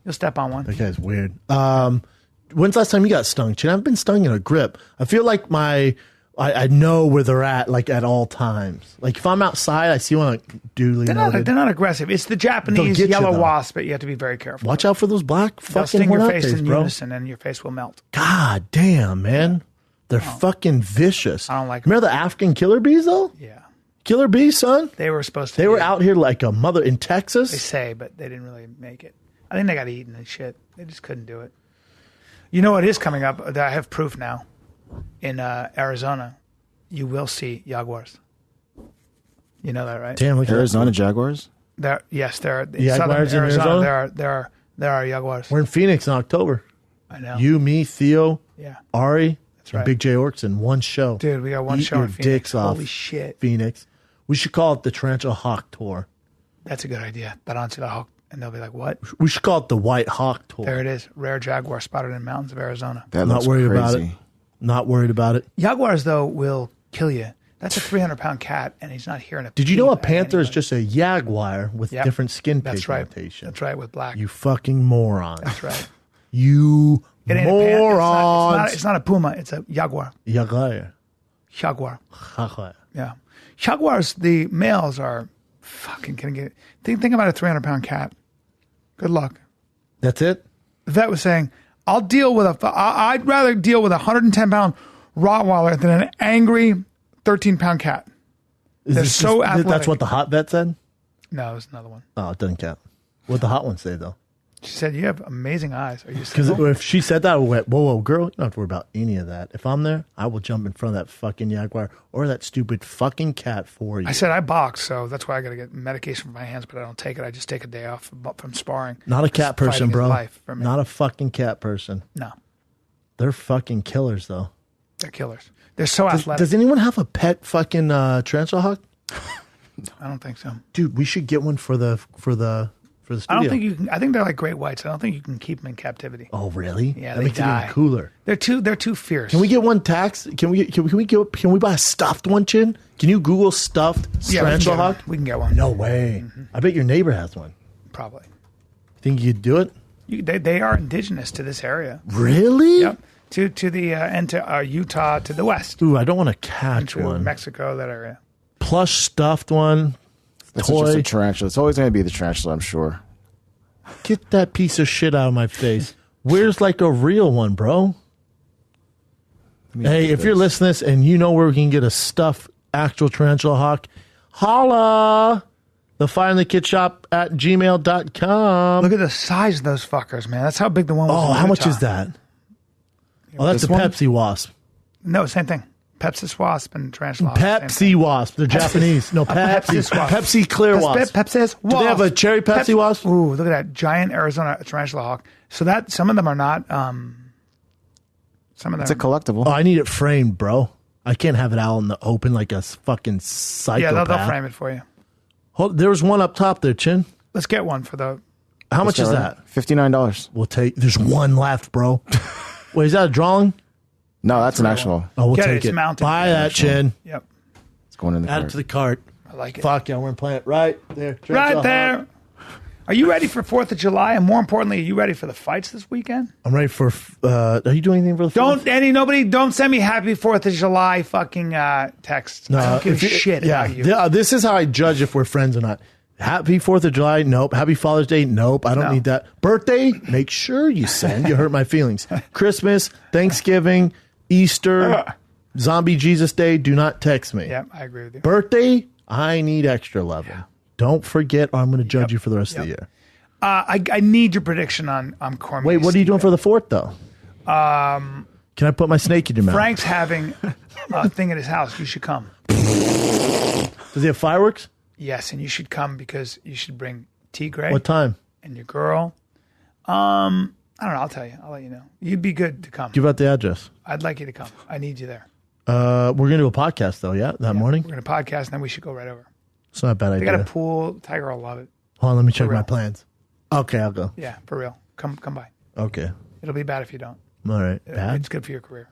You'll step on one. That guy's weird. When's the last time you got stung, Chin? I've been stung in a grip. I feel like I know where they're at, like at all times. Like if I'm outside, I see one like duly They're noted. not aggressive. It's the Japanese get you, yellow though. wasp, but you have to be very careful. Watch out for those black They'll fucking sting your face hornates, in bro. unison, and your face will melt. God damn, man. They're fucking vicious. I don't like them. Remember the African killer bees, though? Yeah, Killer bees, son? they were supposed to. They were out here like a mother in They Texas. say, but they didn't really make it. I think they got eaten and shit. They just couldn't do it. You know what is coming up? I have proof now. In Arizona, you will see Jaguars. You know that, right? Damn, look at Arizona Jaguars? There are southern Jaguars in Arizona? There are Jaguars. We're in Phoenix in October. I know. You, me, Theo, Yeah. Ari, right. and Big J Orks in one show. Dude, we got one Eat show your in Phoenix. dicks off. Holy shit. Phoenix. We should call it the Tarantula Hawk Tour. That's a good idea. Tarantula hawk. And they'll be like, what? We should call it the White Hawk Tour. There it is. Rare jaguar spotted in mountains of Arizona. That Not looks worried crazy. about it. Not worried about it. Jaguars, though, will kill you. That's a 300-pound cat, and he's not hearing a Did you know a peep at panther is anybody. just a jaguar with Yep. different skin That's right. pigmentation? That's right, with black. You fucking moron. That's right. You It ain't a panther. morons. It's not a puma. It's a jaguar. Jaguar. Jaguar. Jaguar. Yeah. Jaguars, the males are fucking kidding it. Think about a 300-pound cat. Good luck. That's it? The vet was saying, I'd rather deal with a 110-pound Rottweiler than an angry 13-pound cat. They're so athletic. That's what the hot vet said? No, it was another one. Oh, it doesn't count. What the hot one say, though? She said, you have amazing eyes. Are you Because single? if she said that, I went, whoa, girl, you don't have to worry about any of that. If I'm there, I will jump in front of that fucking jaguar or that stupid fucking cat for you. I said, I box, so that's why I got to get medication for my hands, but I don't take it. I just take a day off from sparring. Not a cat Fighting person, his bro. life for me. Not a fucking cat person. No, They're fucking killers, though. they're killers. They're so athletic. Does anyone have a pet fucking tarantula hawk? I don't think so. Dude, we should get one for the studio. I don't think you can. I think they're like great whites. I don't think you can keep them in captivity. Oh, really? Yeah, that they makes it die. even cooler. They're too fierce. Can we get one tax? Can we buy a stuffed one, Chin? Can you Google stuffed tarantula hawk? We can get one. No way. I bet your neighbor has one. Probably. Think you'd do it? They are indigenous to this area. Really? Yep. To the and to Utah to the west. Ooh, I don't want to catch To one. Mexico, that area. Plush stuffed one. That's just Toy. a tarantula. It's always going to be the tarantula, I'm sure. Get that piece of shit out of my face. Where's like a real one, bro? Hey, if you're listening to this and you know where we can get a stuffed actual tarantula hawk, holla! The Find the Kid Shop at gmail.com. Look at the size of those fuckers, man. That's how big the one was. Oh, in how much Utah. is that? Oh, that's This a one? Pepsi wasp. No, same thing. Pepsi Wasp and Tarantula Hawk. Same Pepsi thing. Wasp. They're Japanese. No, Pepsi. Wasp. Pepsi Clear Wasp. Pepsi Wasp. Do they have a cherry Pepsi Wasp? Ooh, look at that giant Arizona Tarantula Hawk. So that some of them are not. Some of them. It's a collectible. Oh, I need it framed, bro. I can't have it out in the open like a fucking psychopath. Yeah, they'll frame it for you. Hold, there was one up top there, Chin. Let's get one for the. How much is that? $59. We'll take. There's one left, bro. Wait, is that a drawing? No, that's an actual. Oh, we'll Get it, take it's it. mounted. Buy Yeah, that, Chin. Yep, It's going in the Add it cart. to the cart. I like it. Fuck yeah, we're gonna play it right there. Right there. Are you ready for 4th of July? And more importantly, are you ready for the fights this weekend? I'm ready for. Are you doing anything for the? Don't send me happy 4th of July fucking texts. I don't give a shit about you. This is how I judge if we're friends or not. Happy 4th of July? Nope. Happy Father's Day? Nope. I don't need that. Birthday? Make sure you send. You hurt my feelings. Christmas, Thanksgiving, Easter, Zombie Jesus Day. Do not text me. Yeah, I agree with you. Birthday? I need extra love. Yeah. Don't forget, or I'm going to judge you for the rest of the year. I need your prediction on Cormier. Wait, what are you doing for the 4th, though? Can I put my snake in your mouth? Frank's having a thing at his house. You should come. Does he have fireworks? Yes, and you should come because you should bring T. Gray What time? and your girl. I don't know. I'll tell you. I'll let you know. You'd be good to come. Give out the address. I'd like you to come. I need you there. We're going to do a podcast, though, that morning? We're going to podcast, and then we should go right over. It's not a bad They idea. got a pool. Tiger will love it. Hold on, let me check real. my plans. Okay, I'll go. Yeah, for real. Come by. Okay. It'll be bad if you don't. All right. Bad? It's good for your career.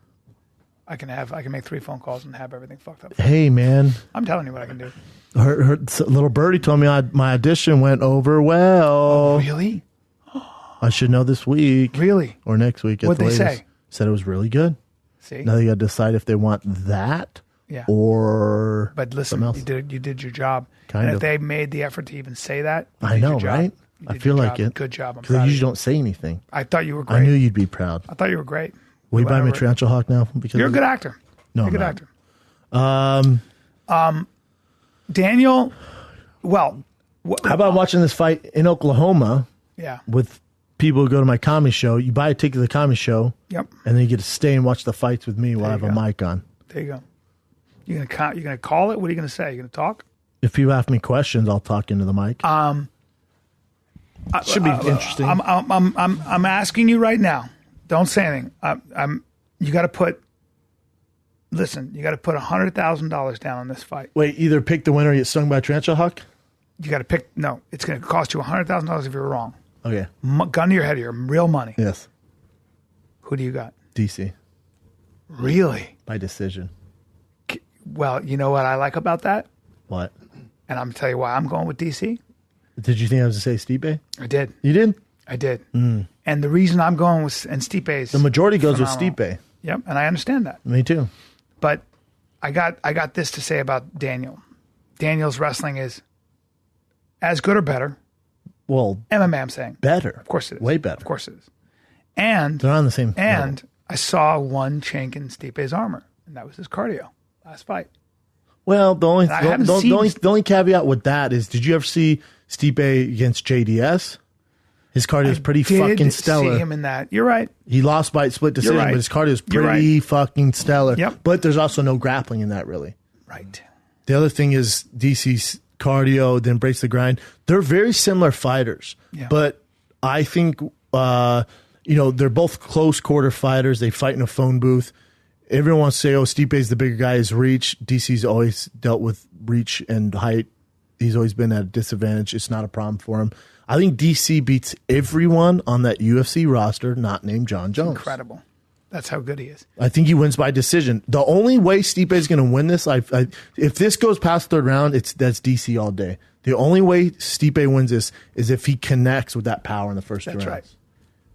I can make 3 phone calls and have everything fucked up. Hey, man. I'm telling you what I can do. Her little birdie told me my audition went over well. Really? I should know this week. Really? Or next week. What'd they say? Said it was really good. See? Now you got to decide if they want that Yeah. or But listen, something else. you did your job. Kind and of. if they made the effort to even say that, you I did know, your job. right? You I did feel your like job. it. Good job. I'm Because I proud of usually you. don't say anything. I thought you were great. I knew you'd be proud. I thought you were great. Will you buy me Whatever. Tarantula Hawk now? Because You're a good actor. No, You're a good I'm actor. Daniel, well, How about watching this fight in Oklahoma yeah. with people who go to my comedy show? You buy a ticket to the comedy show, Yep. and then you get to stay and watch the fights with me while I have you a go. mic on. There you go. You're gonna call it? What are you gonna say? You're gonna talk? If you ask me questions, I'll talk into the mic. Should be interesting. I'm asking you right now. Don't say anything. You got to put. Listen, you got to put $100,000 down on this fight. Wait, either pick the winner or get stung by a tarantula hawk? You got to pick. No, it's going to cost you $100,000 if you're wrong. Okay. Gun to your head here, real money. Yes. Who do you got? DC. Really? By decision. Well, you know what I like about that, What? and I'm gonna tell you why I'm going with DC. Did you think I was going to say Stipe? I did. You did? I did. And the reason I'm going with and Stipe's The majority goes phenomenal. with Stipe. Yep, and I understand that. Me too. But I got this to say about Daniel. Daniel's wrestling is as good or better. Well, MMA, I'm saying. better. Of course it is. Way better. Of course it is. And They're on the same level. I saw one chink in Stipe's armor, and that was his cardio last fight. Well, the only I haven't seen- the only caveat with that is, did you ever see Stipe against JDS? His cardio is pretty fucking Did stellar. see him in that. You're right. He lost by split decision, right. but his cardio is You're pretty fucking stellar. Yep. But there's also no grappling in that, really. Right. The other thing is DC's cardio, then embrace the grind. They're very similar fighters, Yeah. but I think they're both close quarter fighters. They fight in a phone booth. Everyone wants to say, "Oh, Stipe's the bigger guy. His reach." DC's always dealt with reach and height. He's always been at a disadvantage. It's not a problem for him. I think DC beats everyone on that UFC roster, not named John Jones. Incredible. That's how good he is. I think he wins by decision. The only way Stipe is going to win this, if this goes past third round, that's DC all day. The only way Stipe wins this is if he connects with that power in the first two rounds. right.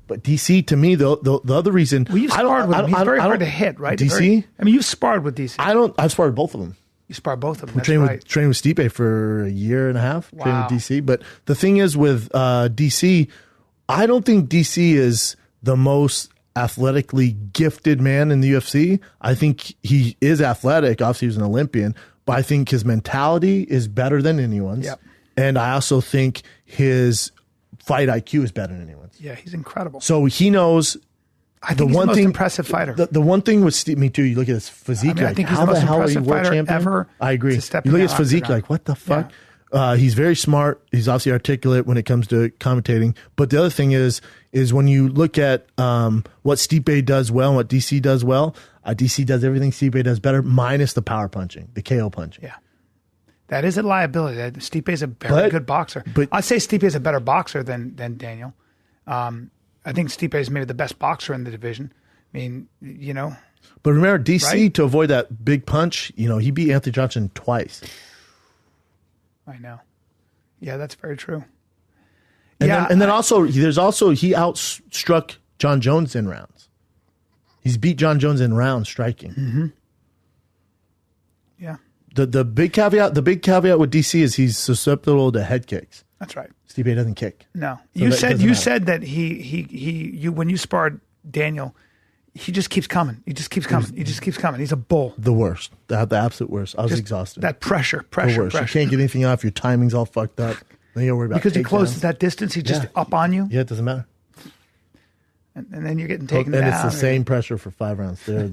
But DC, to me, the other reason, Well, you've sparred with him. He's very hard to hit, right? DC. You've sparred with DC. I've sparred with both of them. You sparred both of them. That's Trained right. with Stipe for a year and a half. Trained Wow. with DC. But the thing is with DC, I don't think DC is the most athletically gifted man in the UFC. I think he is athletic. Obviously, he's an Olympian. But I think his mentality is better than anyone's. Yep. And I also think his fight IQ is better than anyone's. Yeah, he's incredible. So he knows I think he's the most impressive fighter. The one thing with Steve, me too. You look at his physique. I think he's the most impressive fighter ever. I agree. To You step look in at his the physique, octagon. like what the fuck. He's very smart. He's obviously articulate when it comes to commentating. But the other thing is when you look at what Stipe does well and what DC does well. DC does everything Stipe does better, minus the power punching, the KO punching. Yeah. That is a liability. Stipe is a very good boxer. But I'd say Stipe is a better boxer than Daniel. I think Stipe is maybe the best boxer in the division. I mean, But remember, DC, Right? to avoid that big punch, he beat Anthony Johnson twice. I know. Yeah, that's very true. And then also, he outstruck John Jones in rounds. He's beat John Jones in rounds striking. Mm-hmm. Yeah. The big caveat with DC is he's susceptible to head kicks. That's right. Stipe doesn't kick. No. So You matter. said that he when you sparred Daniel, he just keeps coming. He just keeps coming. He just keeps coming. He's a bull. The worst. The absolute worst. I was exhausted. That pressure. The worst. You can't get anything off. Your timing's all fucked up. Then you gotta worry about Because he takedowns. closes that distance, he's just up on you, Yeah, it doesn't matter. and then you're getting taken And down. it's the same pressure for 5 rounds. There.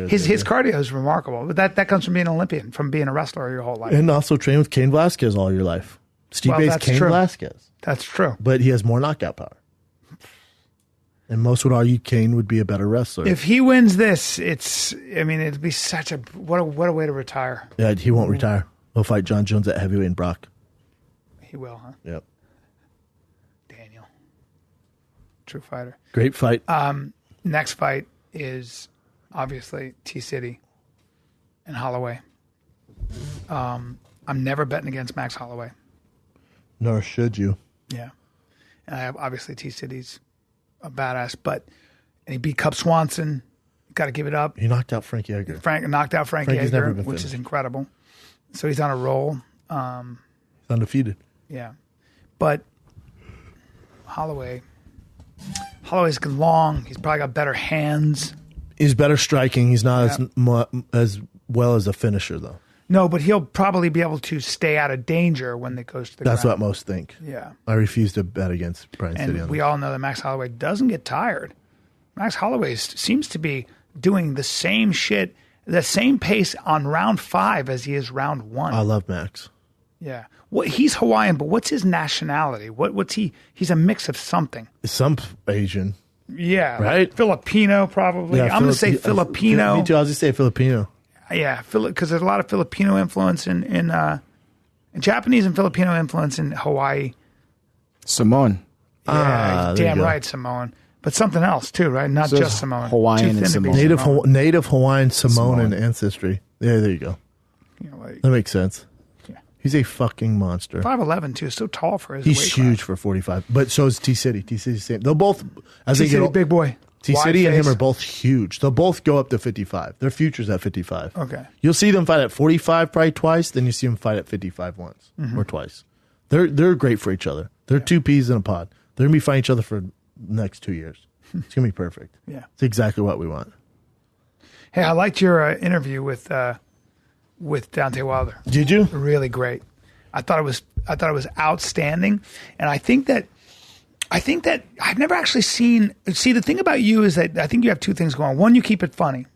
His cardio is remarkable, but that comes from being an Olympian, from being a wrestler your whole life. And also train with Cain Velasquez all your life. Stipe's that's Cain true. Velasquez. That's true. But he has more knockout power. And most would argue Cain would be a better wrestler. If he wins this, it'd be such a what a way to retire. Yeah, he won't retire. He'll fight John Jones at heavyweight and Brock. He will, huh? Yep. Daniel, true fighter. Great fight. Next fight is obviously T-City and Holloway. I'm never betting against Max Holloway. Nor should you. Yeah. And I have obviously T-City's a badass, and he beat Cub Swanson. Got to give it up. He knocked out Frankie Edgar. Frank knocked out Frankie Frankie's never Edgar, been which finished. is incredible. So he's on a roll. He's undefeated. Yeah. But Holloway's long. He's probably got better hands. He's better striking. He's not as well as a finisher, though. No, but he'll probably be able to stay out of danger when it goes to the That's ground. what most think. Yeah. I refuse to bet against Bryan City. And we all know that Max Holloway doesn't get tired. Max Holloway seems to be doing the same shit, the same pace on round 5 as he is round 1. I love Max. Yeah. Well, he's Hawaiian, but what's his nationality? What's he? He's a mix of something. Some Asian. Yeah. Right? Filipino, probably. Yeah, I'm going to say Filipino. Me too. I was just say Filipino. Yeah, because there's a lot of Filipino influence in Japanese and Filipino influence in Hawaii. Samoan. Yeah, there you damn go. right, Samoan. But something else too, right? Not So just it's Samoan. Hawaiian Too thin and to be Samoan. Native Hawaiian Samoan Samoan. ancestry. Yeah, there you go. You know, like That makes sense. Yeah. He's a fucking monster. 5'11" too, so tall for his He's weight huge class. for 45. But so is T-City. T-City's same. They'll both, as they get T-City, old, big boy. T-City Wide and him face. are both huge. They'll both go up to 55. Their future's at 55. Okay. You'll see them fight at 45 probably twice, then you see them fight at 55 once or twice. They're great for each other. They're two peas in a pod. They're going to be fighting each other for the next 2 years. It's going to be perfect. Yeah. It's exactly what we want. Hey, I liked your interview with Deontay Wilder. Did you? Really great. I thought it was outstanding, and I think that I've never actually seen. See, the thing about you is that I think you have two things going on. One, you keep it funny.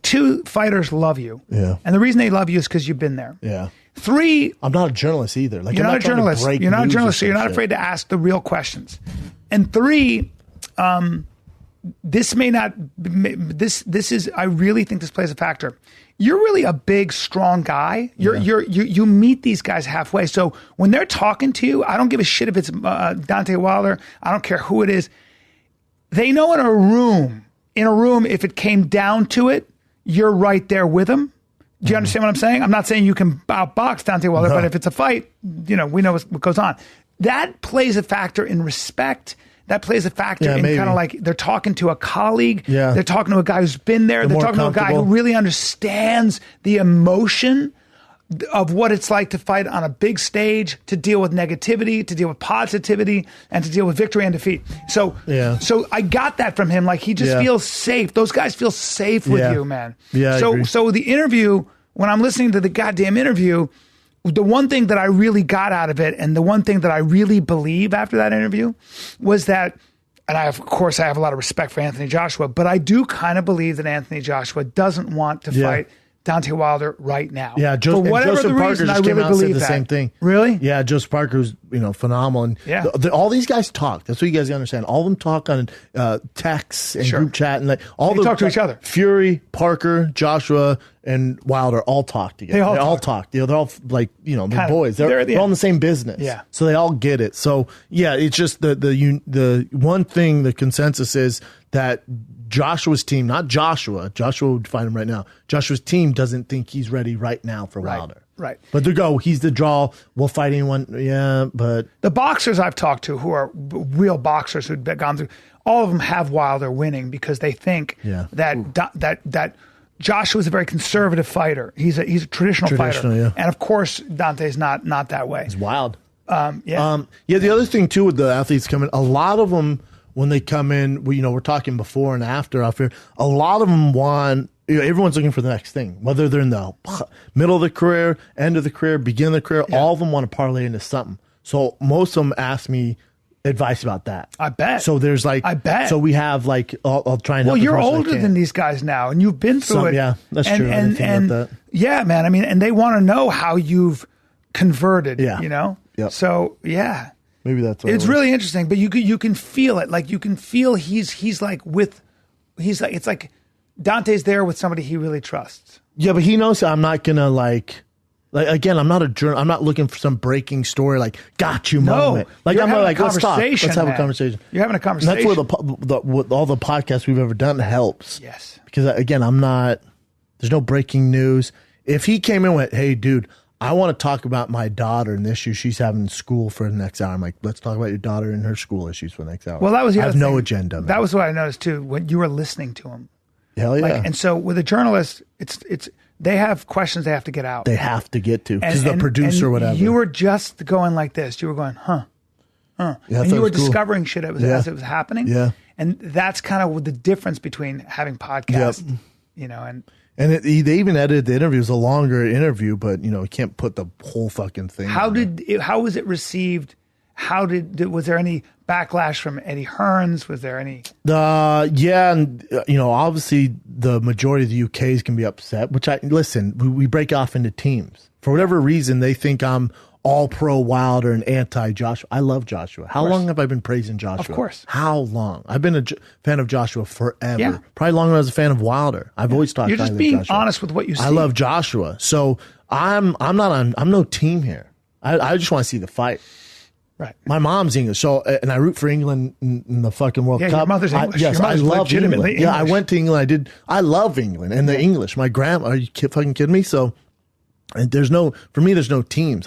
Two, fighters love you. Yeah. And the reason they love you is because you've been there. Yeah. Three, I'm not a journalist either. Like, you're I'm not a trying to journalist. break You're not a news or journalist, so you're some not shit. afraid to ask the real questions. And three, this may not. This is. I really think this plays a factor. You're really a big, strong guy. You meet these guys halfway. So when they're talking to you, I don't give a shit if it's Deontay Wilder. I don't care who it is. They know in a room, if it came down to it, you're right there with them. Do you understand what I'm saying? I'm not saying you can outbox Deontay Wilder, but if it's a fight, we know what goes on. That plays a factor in respect. That plays a factor in maybe. kind of like they're talking to a colleague. Yeah. They're talking to a guy who's been there. They're more talking to a guy who comfortable. really understands the emotion of what it's like to fight on a big stage, to deal with negativity, to deal with positivity, and to deal with victory and defeat. So I got that from him. Like, he just feels safe. Those guys feel safe with you, man. Yeah, I agree. So the interview, when I'm listening to the goddamn interview, the one thing that I really got out of it, and the one thing that I really believe after that interview, was that and of course, I have a lot of respect for Anthony Joshua, but I do kind of believe that Anthony Joshua doesn't want to fight Deontay Wilder right now. Yeah, for whatever Joseph the Parker reason, just I came really out and said believe the that. same thing. Really? Yeah, Joseph Parker's phenomenal. And Yeah. all these guys talk. That's what you guys gotta understand. All of them talk on texts and group chat, and They talk to each other. Fury, Parker, Joshua, and Wilder all talk together. They all talk. They're all like they're boys. They're all in the same business. Yeah. So they all get it. So yeah, it's just the one thing the consensus is that Joshua's team, not Joshua would fight him right now. Joshua's team doesn't think he's ready right now for Wilder. Right. But they go, he's the draw. We'll fight anyone. Yeah, but the boxers I've talked to who are real boxers who've gone through, all of them have Wilder winning because they think that Joshua's a very conservative fighter. He's a traditional fighter. Yeah. And of course, Dante's not that way. He's wild. Yeah. The other thing too with the athletes coming, a lot of them when they come in, we're talking before and after out here. A lot of them want. Everyone's looking for the next thing, whether they're in the middle of the career, end of the career, beginning of the career. All of them want to parlay into something. So most of them ask me advice about that. I bet. So there's I bet. So we have I'll try and. Well, you're older than these guys now, and you've been through it. Yeah, that's true. I didn't think about that. Yeah, man. I mean, and they want to know how you've converted. Yeah. Yep. So yeah. Maybe that's what it's really interesting, but you can feel it. Like you can feel he's like it's like Dante's there with somebody he really trusts. Yeah, but he knows I'm not gonna like again. I'm not a journal. I'm not looking for some breaking story like got you moment. Like I'm like let's talk. Let's have a conversation. You're having a conversation. And that's where with all the podcasts we've ever done helps. Yes, because again, I'm not. There's no breaking news. If he came in and went, hey, dude, I want to talk about my daughter and the issue she's having in school for the next hour. I'm like, let's talk about your daughter and her school issues for the next hour. Well, that was the I other have no thing. agenda. Man. That was what I noticed too when you were listening to him. Hell yeah! And so with a journalist, it's they have questions they have to get out. They have to get to because the producer or whatever. You were just going like this. You were going, huh. Yeah, and you were discovering shit as it was happening. Yeah. And that's kind of the difference between having podcasts, And they even edited the interview. It was a longer interview, but you can't put the whole fucking thing. How was it received? Was there any backlash from Eddie Hearns? Was there any? And obviously the majority of the UKs can be upset. Which we break off into teams for whatever reason. They think I'm all pro Wilder and anti Joshua. I love Joshua. How long have I been praising Joshua? Of course. How long? I've been a fan of Joshua forever. Yeah. Probably longer than I was a fan of Wilder. I've always talked. You're just being honest with what you see. I love Joshua, so I'm no team here. I just want to see the fight. Right. My mom's English, so and I root for England in the fucking World Cup. Your mother's English. Yes, your mother's I love legitimately England. English. Yeah, I went to England. I love England and the English. My grandma. Are you fucking kidding me? So, and there's no teams.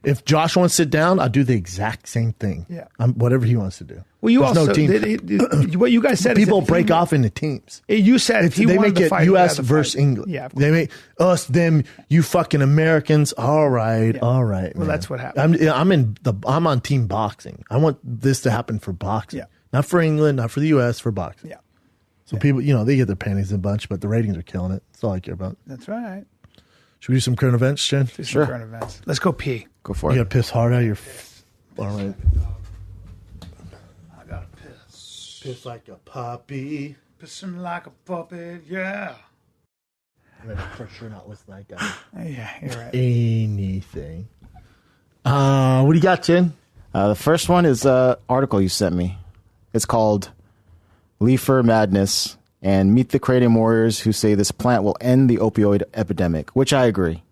If Josh wants to sit down, I'll do the exact same thing. Yeah. Whatever he wants to do. Well, you there's also no team. what you guys said. People is break off into teams. You said if they make it U.S. versus England. Yeah, they make us, them, you fucking Americans. All right. Well, man. that's what happened. I'm on team boxing. I want this to happen for boxing, not for England, not for the U.S. for boxing. Yeah. So people, they get their panties in a bunch, but the ratings are killing it. That's all I care about. That's right. Should we do some current events, Jen? Do some current events. Let's go pee. Go for You it. got to piss hard out of your. All right. I gotta piss. Piss like a puppy. Pissing like a puppet. Yeah. I'm for sure not listening to that guy. Yeah, you're right. Anything. What do you got, Jen? The first one is an article you sent me. It's called Leafer Madness, and meet the Kratom warriors who say this plant will end the opioid epidemic, which I agree.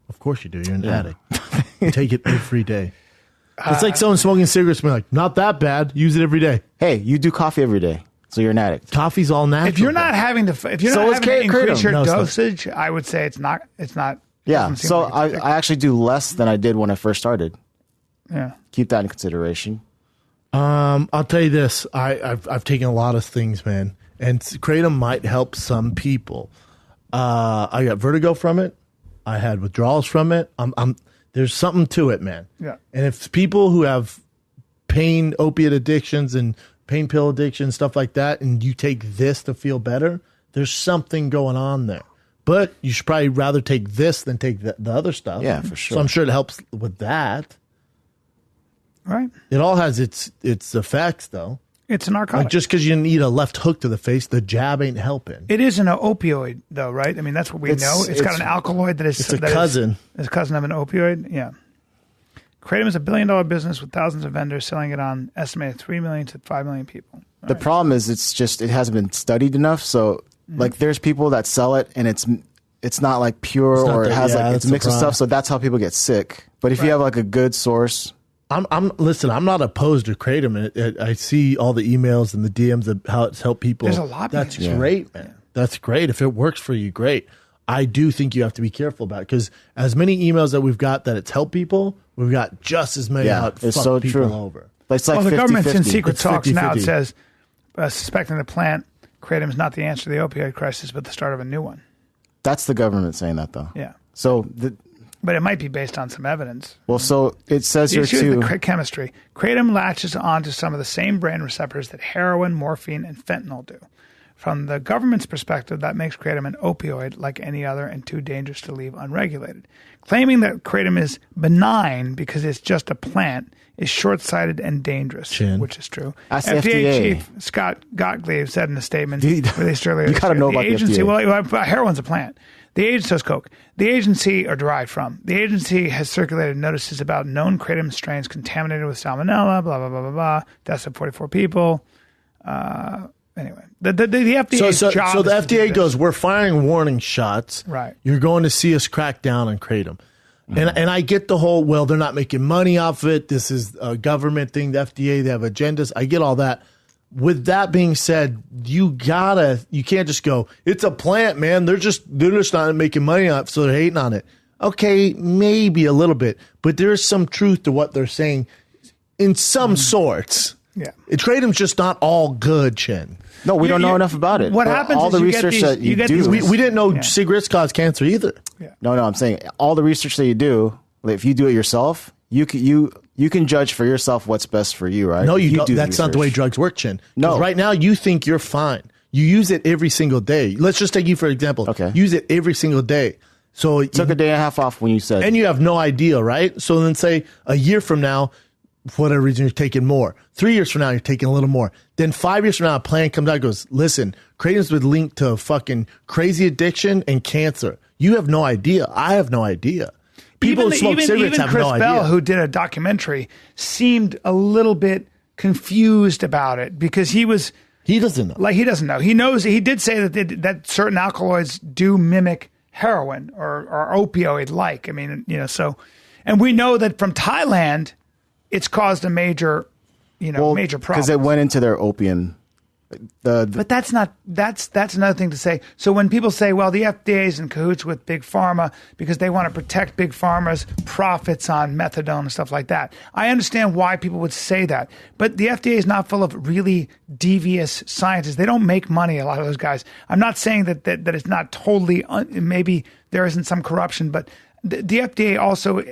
Of course you do. You're an addict. You take it every day. It's like someone smoking cigarettes and be like, not that bad. Use it every day. Hey, you do coffee every day, so you're an addict. Coffee's all natural. If you're not having to increase your No, dosage, I would say it's not. Yeah, doesn't seem so like it's I actually do less than I did when I first started. Yeah. Keep that in consideration. I'll tell you this. I've taken a lot of things, man. And Kratom might help some people. I got vertigo from it. I had withdrawals from it. There's something to it, man. Yeah. And if people who have pain, opiate addictions and pain pill addiction, stuff like that, and you take this to feel better, there's something going on there. But you should probably rather take this than take the other stuff. Yeah, for sure. So I'm sure it helps with that. Right. It all has its effects, though. It's a narcotic. Like just because you need a left hook to the face, the jab ain't helping. It is an opioid, though, right? I mean, that's what we know. It's got an alkaloid that is... It's a cousin. It's a cousin of an opioid, yeah. Kratom is $1 billion business with thousands of vendors selling it on estimated 3 million to 5 million people. The problem is it hasn't been studied enough. So like there's people that sell it and it's not like pure or it has it's mixed with stuff. So that's how people get sick. But if you have like a good source... Listen, I'm not opposed to Kratom. I see all the emails and the DMs of how it's helped people. There's a lot. That's great, man. Yeah. That's great. If it works for you, great. I do think you have to be careful about it because as many emails that we've got that it's helped people, we've got just as many how it fucked people over. It's like the 50, government's 50. in secret talks 50-50. now. It says, suspecting the plant, Kratom is not the answer to the opioid crisis, but the start of a new one. That's the government saying that, though. Yeah. So... But it might be based on some evidence. Well, so it says here too. The chemistry. Kratom latches onto some of the same brain receptors that heroin, morphine, and fentanyl do. From the government's perspective, that makes Kratom an opioid like any other and too dangerous to leave unregulated. Claiming that Kratom is benign because it's just a plant is short-sighted and dangerous, which is true. That's FDA Chief Scott Gottlieb said in a statement released earlier. You got to know about the agency. FDA. Well, heroin's a plant. The agency says coke. The agency, or derived from, the agency has circulated notices about known kratom strains contaminated with salmonella, blah, blah, blah, blah, blah. Deaths of 44 people. Anyway, the FDA's job So the FDA goes, we're firing warning shots. Right. You're going to see us crack down on kratom. And I get the whole, well, they're not making money off of it. This is a government thing, the FDA, they have agendas. I get all that. With that being said, you can't just go, it's a plant, man. They're just not making money on it, so they're hating on it. Okay, maybe a little bit, but there's some truth to what they're saying in some sorts. Yeah. Kratom's just not all good, Chin. No, we don't know enough about it. What happens all is the you research get these, that you do. We didn't know cigarettes cause cancer either. Yeah. No, I'm saying all the research that you do, if you do it yourself, you can judge for yourself what's best for you, right? No, you don't. That's not the way drugs work, Chin. No. Right now, you think you're fine. You use it every single day. Let's just take you for example. Okay. Use it every single day. So took a day and a half off when you said. And you have no idea, right? So then say a year from now, for whatever reason, you're taking more. 3 years from now, you're taking a little more. Then 5 years from now, a plan comes out and goes, listen, Kratom's been linked to fucking crazy addiction and cancer. You have no idea. I have no idea. People who smoke cigarettes have Chris no Bell, idea. who did a documentary, seemed a little bit confused about it because he doesn't know. He doesn't know. He knows. He did say that certain alkaloids do mimic heroin or opioid-like. I mean, so, and we know that from Thailand, it's caused a major problem because it went into their opium. But that's another thing to say. So when people say, well, the FDA is in cahoots with Big Pharma because they want to protect Big Pharma's profits on methadone and stuff like that, I understand why people would say that. But the FDA is not full of really devious scientists. They don't make money, a lot of those guys. I'm not saying that it's not totally, maybe there isn't some corruption, but the FDA also,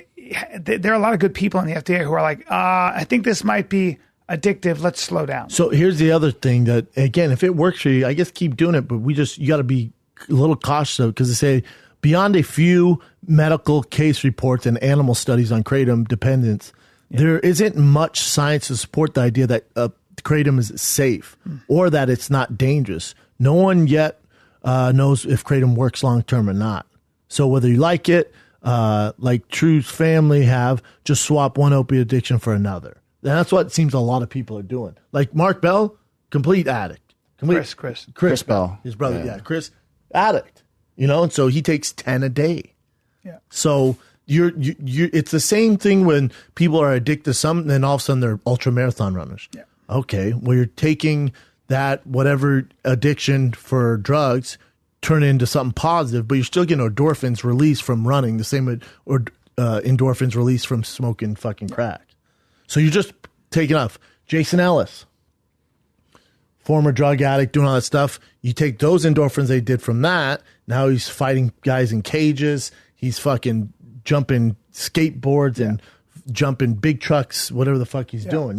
there are a lot of good people in the FDA who are like, I think this might be addictive. Let's slow down. So here's the other thing that, again, if it works for you, I guess keep doing it, but you got to be a little cautious of it because they say beyond a few medical case reports and animal studies on kratom dependence, there isn't much science to support the idea that kratom is safe or that it's not dangerous. No one yet knows if kratom works long term or not. So whether you like it, like True's family have, just swap one opiate addiction for another. And that's what it seems a lot of people are doing. Like Mark Bell, complete addict. Chris Bell. His brother, Chris, addict. And so he takes 10 a day. Yeah. So it's the same thing when people are addicted to something, then all of a sudden they're ultra marathon runners. Yeah. Okay, well, you're taking that whatever addiction for drugs, turn it into something positive, but you're still getting endorphins released from running, the same endorphins released from smoking fucking crack. So you're just taking off. Jason Ellis, former drug addict, doing all that stuff. You take those endorphins they did from that. Now he's fighting guys in cages. He's fucking jumping skateboards and jumping big trucks, whatever the fuck he's doing.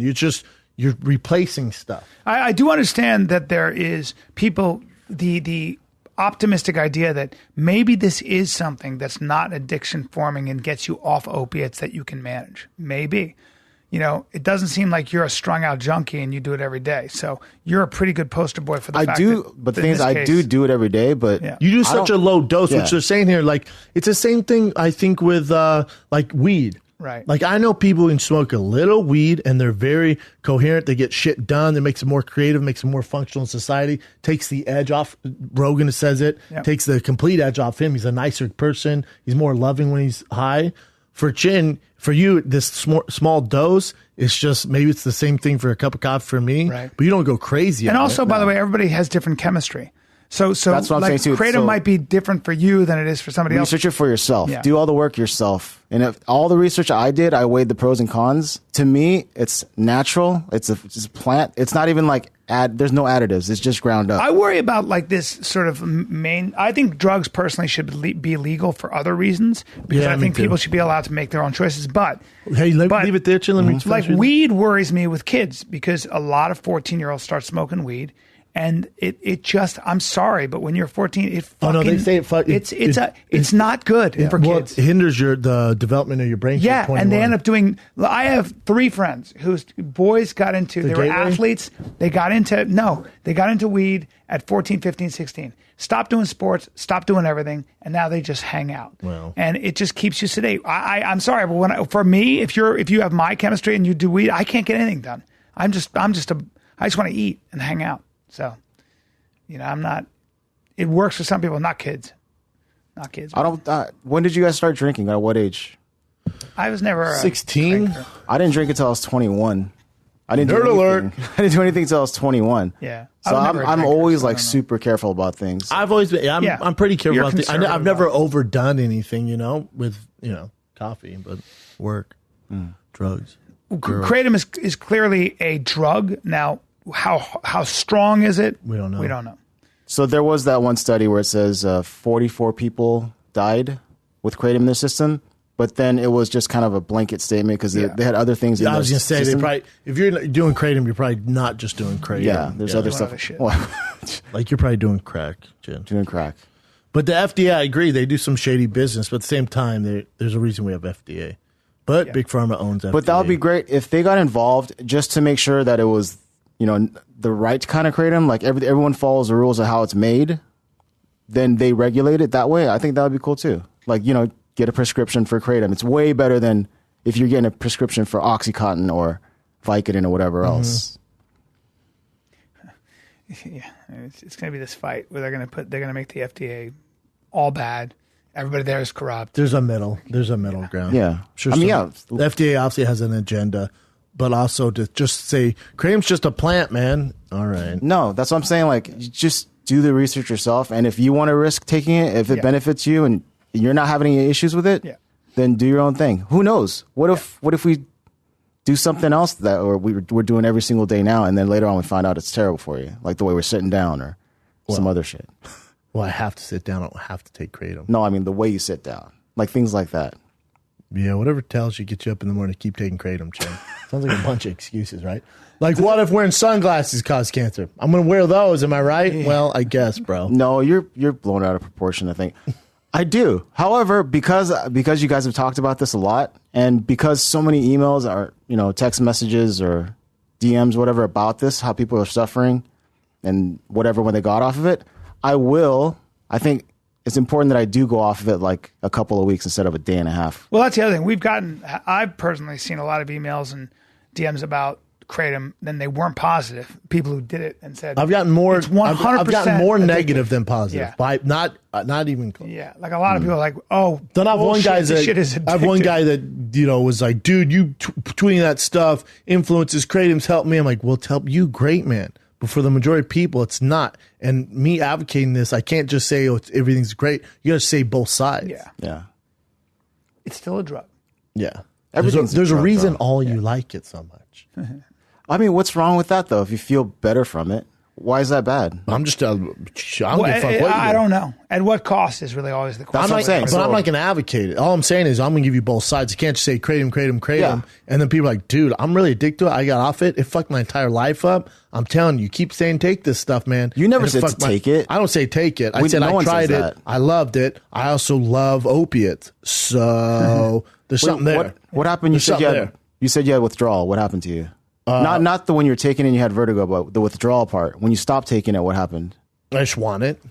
You're replacing stuff. I do understand that there is people, the optimistic idea that maybe this is something that's not addiction forming and gets you off opiates that you can manage. Maybe. it doesn't seem like you're a strung out junkie and you do it every day. So you're a pretty good poster boy for the fact but the thing is, I do it every day, but you do such a low dose, which they're saying here, like it's the same thing I think with like weed. Right. Like I know people can smoke a little weed and they're very coherent. They get shit done. That makes them more creative, makes them more functional in society, takes the edge off. Rogan says it, takes the complete edge off him. He's a nicer person. He's more loving when he's high. For Chin, for you, this small dose, it's just, maybe it's the same thing for a cup of coffee for me, but you don't go crazy. And also, by the way, everybody has different chemistry. So that's what I'm saying too. Kratom might be different for you than it is for somebody else. Research it for yourself. Yeah. Do all the work yourself. And if all the research I did, I weighed the pros and cons. To me, it's natural. It's a plant. It's not even like there's no additives. It's just ground up. I worry about like this sort of I think drugs personally should be legal for other reasons because I think people should be allowed to make their own choices. But leave it there, Chin. Like weed worries me with kids because a lot of 14-year-olds start smoking weed. And it just, I'm sorry, but when you're 14, it fucking, they say it's not good for kids. It hinders the development of your brain. Yeah, and they end up doing, I have 3 friends whose boys got into, they were athletes, they got into weed at 14, 15, 16. Stopped doing sports, stopped doing everything, and now they just hang out. Wow. And it just keeps you sedate. I'm sorry, but for me, if you have my chemistry and you do weed, I can't get anything done. I just want to eat and hang out. So, I'm not. It works for some people, not kids. Not kids. I don't. When did you guys start drinking? At what age? I was never 16. I didn't drink until I was 21. I didn't Nerd do alert. I didn't do anything until I was 21. Yeah. So I'm always like super careful about things. I've always been. I'm pretty careful about things. I've never overdone anything. With coffee, but work, drugs. Kratom is clearly a drug now. How strong is it? We don't know. So there was that one study where it says 44 people died with kratom in their system, but then it was just kind of a blanket statement because they had other things in their system. I was going to say, they probably, if you're doing kratom, you're probably not just doing kratom. Yeah, there's other stuff. Like you're probably doing crack, Jen. Doing crack. But the FDA, I agree, they do some shady business, but at the same time, there's a reason we have FDA. But Big Pharma owns FDA. But that would be great if they got involved just to make sure that it was the right kind of kratom, like everyone follows the rules of how it's made, then they regulate it that way. I think that would be cool too. Like, get a prescription for kratom. It's way better than if you're getting a prescription for Oxycontin or Vicodin or whatever else. Yeah, it's going to be this fight where they're going to make the FDA all bad. Everybody there is corrupt. There's a middle ground. Yeah. Sure. The FDA obviously has an agenda. But also to just say, kratom's just a plant, man. All right. No, that's what I'm saying. Like, you just do the research yourself. And if you want to risk taking it, if it benefits you and you're not having any issues with it, then do your own thing. Who knows? What if we do something else or we're doing every single day now, and then later on we find out it's terrible for you, like the way we're sitting down or some other shit. Well, I have to sit down. I don't have to take kratom. No, I mean the way you sit down. Like things like that. Yeah, whatever tells you, get you up in the morning, keep taking kratom, Chin. Sounds like a bunch of excuses, right? Like, what if wearing sunglasses cause cancer? I'm going to wear those, am I right? Yeah. Well, I guess, bro. No, you're blown out of proportion, I think. I do. However, because you guys have talked about this a lot, and because so many emails are, text messages or DMs, whatever, about this, how people are suffering and whatever when they got off of it, I think it's important that I do go off of it like a couple of weeks instead of a day and a half. Well, that's the other thing. I've personally seen a lot of emails and DMs about kratom, then they weren't positive. People who did it and said I've gotten more. It's 100%. I've gotten more negative than positive. By not even close. Yeah, like a lot of people are like, oh, then I have one guy that shit is addictive. I have one guy that was like, dude, you tweeting that stuff influences kratom's helped me. I'm like, well, it's helped you, great man. But for the majority of people, it's not. And me advocating this, I can't just say, everything's great. You got to say both sides. Yeah. It's still a drug. Yeah. There's a reason you like it so much. I mean, what's wrong with that, though? If you feel better from it, why is that bad? I'm just, I don't give a fuck what I don't know. At what cost is really always the question. I'm not going to advocate it. All I'm saying is I'm going to give you both sides. You can't just say kratom. Yeah. And then people are like, dude, I'm really addicted to it. I got off it. It fucked my entire life up. I'm telling you, keep saying take this stuff, man. You never said to take it. I don't say take it. I said I tried it. I loved it. I also love opiates. So there's something there. What happened? You You said you had withdrawal. What happened to you? Not the when you were taking it and you had vertigo, but the withdrawal part. When you stopped taking it, what happened? I just want it.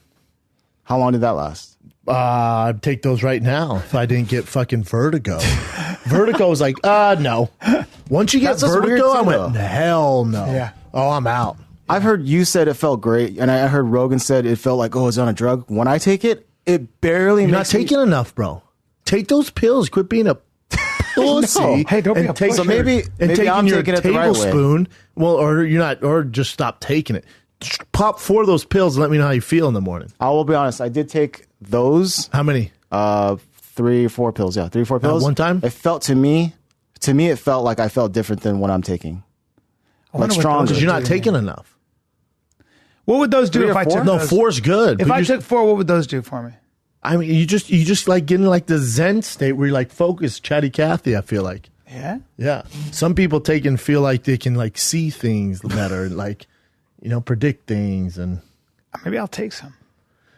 How long did that last? I'd take those right now if I didn't get fucking vertigo. Vertigo was like, no. Once you get vertigo, I went, hell no. Yeah. Oh, I'm out. I've heard you said it felt great, and I heard Rogan said it felt like, it's on a drug. When I take it, it barely You're makes not taking enough, bro. Take those pills. Quit being a pussy. No. Hey, don't be a So maybe I'm taking it the right way. Tablespoon. Well, or you're not, or just stop taking it. Just pop 4 of those pills and let me know how you feel in the morning. I will be honest. I did take those. How many? 3 or 4 pills. Yeah, 3 or 4 pills. One time? It felt to me, it felt like I felt different than what I'm taking. Like stronger. Because you're not taking enough. What would those do 3 if or I 4? took No, those? 4's good. If I took 4, what would those do for me? I mean, you just like getting like the Zen state where you're like focused, chatty Cathy, I feel like. Yeah. Yeah. Some people take and feel like they can like see things better, like, predict things. And Mm-hmm. Maybe I'll take some.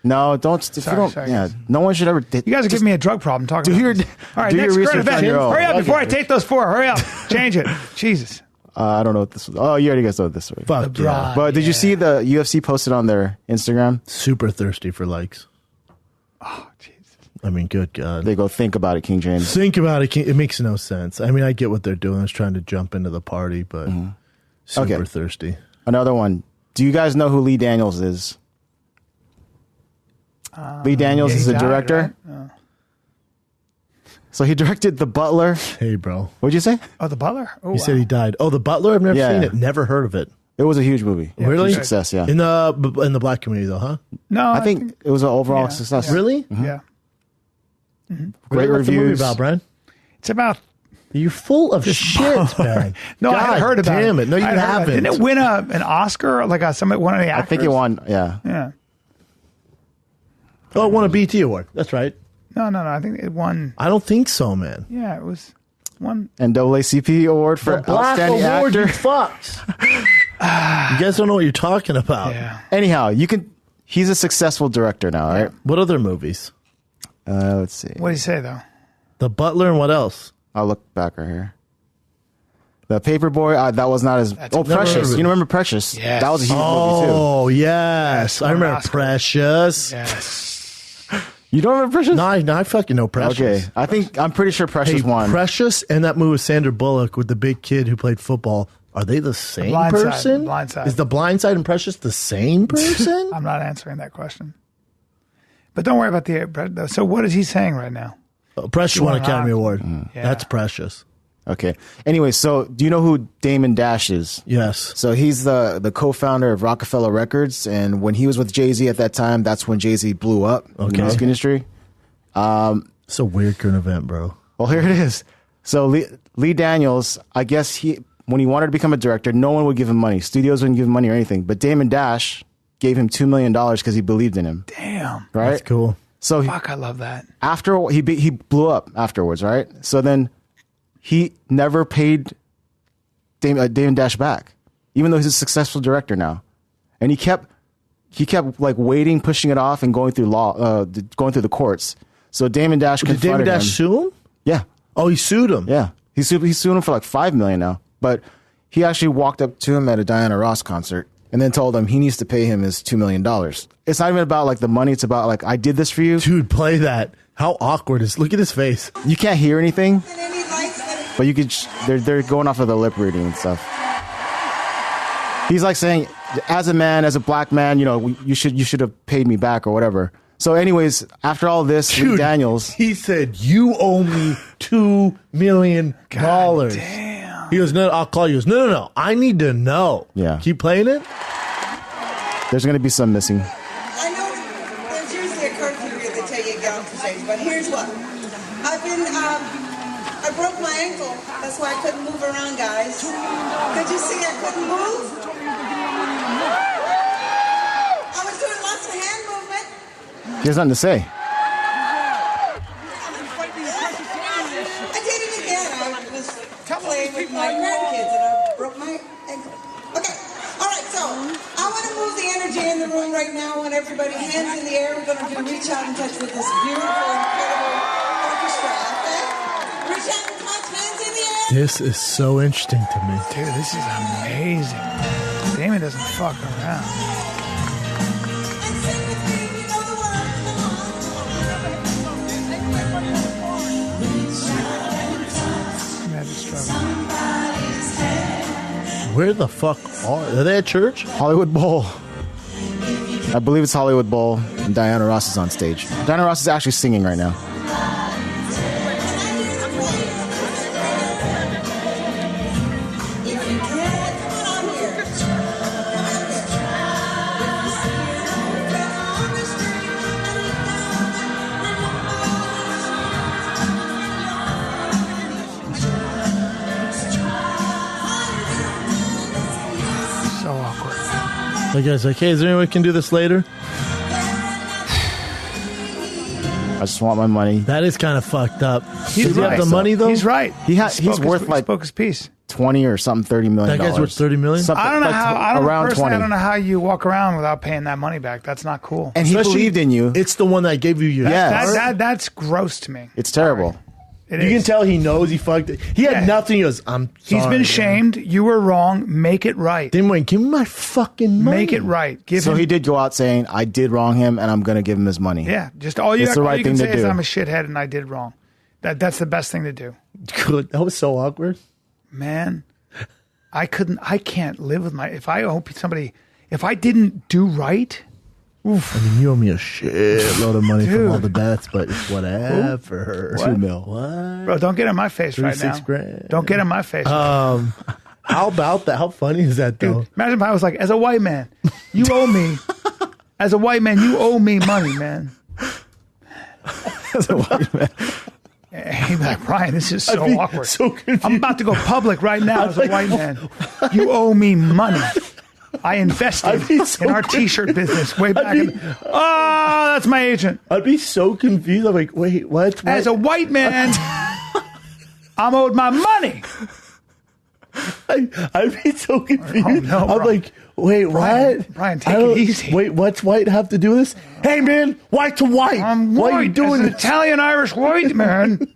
No, don't. Sorry, Yeah, no one should ever. You guys are giving me a drug problem. Talking do about your this. All right, do next your current research event. on your own. Hurry up before I take those 4. Hurry up. Change it. Jesus. I don't know what this was. Oh, you already guys know what this was. fuck yeah. LeBron. But did you see the UFC posted on their Instagram? Super thirsty for likes. Oh, Jesus. I mean, good God. They go, think about it, King James. Think about it. It makes no sense. I mean, I get what they're doing. It's trying to jump into the party, but super Okay. thirsty. Another one. Do you guys know who Lee Daniels is? Lee Daniels is he a died, director. right? So he directed The Butler. Hey, bro. What'd you say? Oh, the Butler? Oh, He said he died. Oh, The Butler? I've never Yeah. seen it. Never heard of it. It was a huge movie. Really? Huge success, yeah. In the black community, though, huh? No, I think it was an overall success. Really? Yeah. Great What's the movie reviews. about, Brian? It's about. You're full of shit, man. No, I had heard about damn it. No, you I had heard about haven't. Didn't it win an Oscar? Like somebody one of the I actors? think it won, yeah. Yeah. Oh, it won a BT award. That's right. No. I think it won. I don't think so, man. Yeah, it was one. NAACP award for The Black outstanding Award, you actor. fucked. You guys don't know what you're talking about. Yeah. Anyhow, he's a successful director now, right? What other movies? Let's see. What did he say though? The Butler and what else? I'll look back right here. The Paperboy, that was not as. Precious. You remember Precious? Yes. That was a huge movie, too. Oh, yes. I remember Oscar. Precious. Yes. You don't remember Precious? No, I fucking know Precious. Okay. I'm pretty sure Precious Hey, won. Precious and that movie with Sandra Bullock with the big kid who played football. Are they the same Blind Side. person? Blind Side. Is the Blind Side and Precious the same person? I'm not answering that question. But don't worry about the. So what is he saying right now? Precious won won an Academy Oscar. Award. Yeah. That's Precious. Okay. Anyway, so do you know who Damon Dash is? Yes. So he's the co-founder of Rockefeller Records, and when he was with Jay-Z at that time, that's when Jay-Z blew up in the music industry. It's a weird current event, bro. Well, here it is. So Lee Daniels, I guess when he wanted to become a director, no one would give him money. Studios wouldn't give him money or anything. But Damon Dash gave him $2 million because he believed in him. Damn. Right? That's cool. So Fuck, I love that. after he blew up afterwards, right? So then he never paid Damon Dash back, even though he's a successful director now. And he kept like waiting, pushing it off, and going through the courts. So Damon Dash Did confronted Damon Dash him. sue him? Yeah. Oh, he sued him. Yeah, he's sued him for like $5 million now. But he actually walked up to him at a Diana Ross concert and then told him he needs to pay him his $2 million. It's not even about like the money. It's about like, I did this for you. Dude, play that. How awkward is? Look at his face. You can't hear anything, but you could. They're going off of the lip reading and stuff. He's like saying, as a man, as a black man, you should have paid me back or whatever. So, anyways, after all this, Lee Daniels. He said, "You owe me $2 million." Damn. He goes, "No, I'll call you." He goes, No. I need to know. Yeah. Keep playing it. There's going to be some missing. I know there's usually a curfew here that tell you to get off the stage, but here's what. I broke my ankle. That's why I couldn't move around, guys. Could you see I couldn't move? I was doing lots of hand movement. He has nothing to say. I did it again. I was playing with my grandkids and I broke my ankle. Okay, all right, so I want to move the energy in the room right now. I want everybody hands in the air. We're going to do reach out and touch with this beautiful, incredible orchestra, okay? Reach out and touch, hands in the air. This is so interesting to me. Dude, this is amazing. Damon doesn't fuck around. Where the fuck are they at church? Hollywood Bowl. I believe it's Hollywood Bowl, and Diana Ross is on stage. Diana Ross is actually singing right now. So awkward. The guy's like, hey, is there any way we can do this later? I just want my money. That is kind of fucked up. He's Does he right. have the money, though? He's right. He's worth like spoke his piece. 20 or something, $30 million. That guy's worth $30 million? Something I don't know like how. I around don't know how you walk around without paying that money back. That's not cool. And he believed in you. It's the one that gave you your Yes. That's gross to me. It's terrible. It You is. can tell he knows he fucked it. He had Yeah. nothing. He goes, I'm sorry. He's been shamed. You were wrong. Make it right. Then wait, give me my fucking money. Make it right. Give So him. he did go out saying, I did wrong him, and I'm going to give him his money. Yeah. Just all you, It's the all right you can thing say to is do. I'm a shithead and I did wrong. That's the best thing to do, Good. That was so awkward. man. I can't live with if I owe somebody. If I didn't do right. I mean, you owe me a shitload of money Dude. from all the bets, but it's whatever. What? $2 million. What? Bro, don't get in my face right now. $36,000. Don't get in my face. How about that? How funny is that, though? Dude, imagine if I was like, as a white man, you owe me. As a white man, you owe me money, man. As a white man. He'd be like, Bryan, this is so I'd be awkward. so confused. I'm about to go public right now as a white man. You owe me money. I invested I'd be so in our T-shirt business way back. Oh, that's my agent. I'd be so confused. I'm like, wait, what? As a white man, I'm owed my money. I'd be so confused. Oh, no, I'm Bryan. like, wait, Bryan, what? Bryan, take I don't- it easy. Wait, what's white have to do with this? Hey, man, white to white. I'm Why white. are you doing as an this? Italian-Irish white man.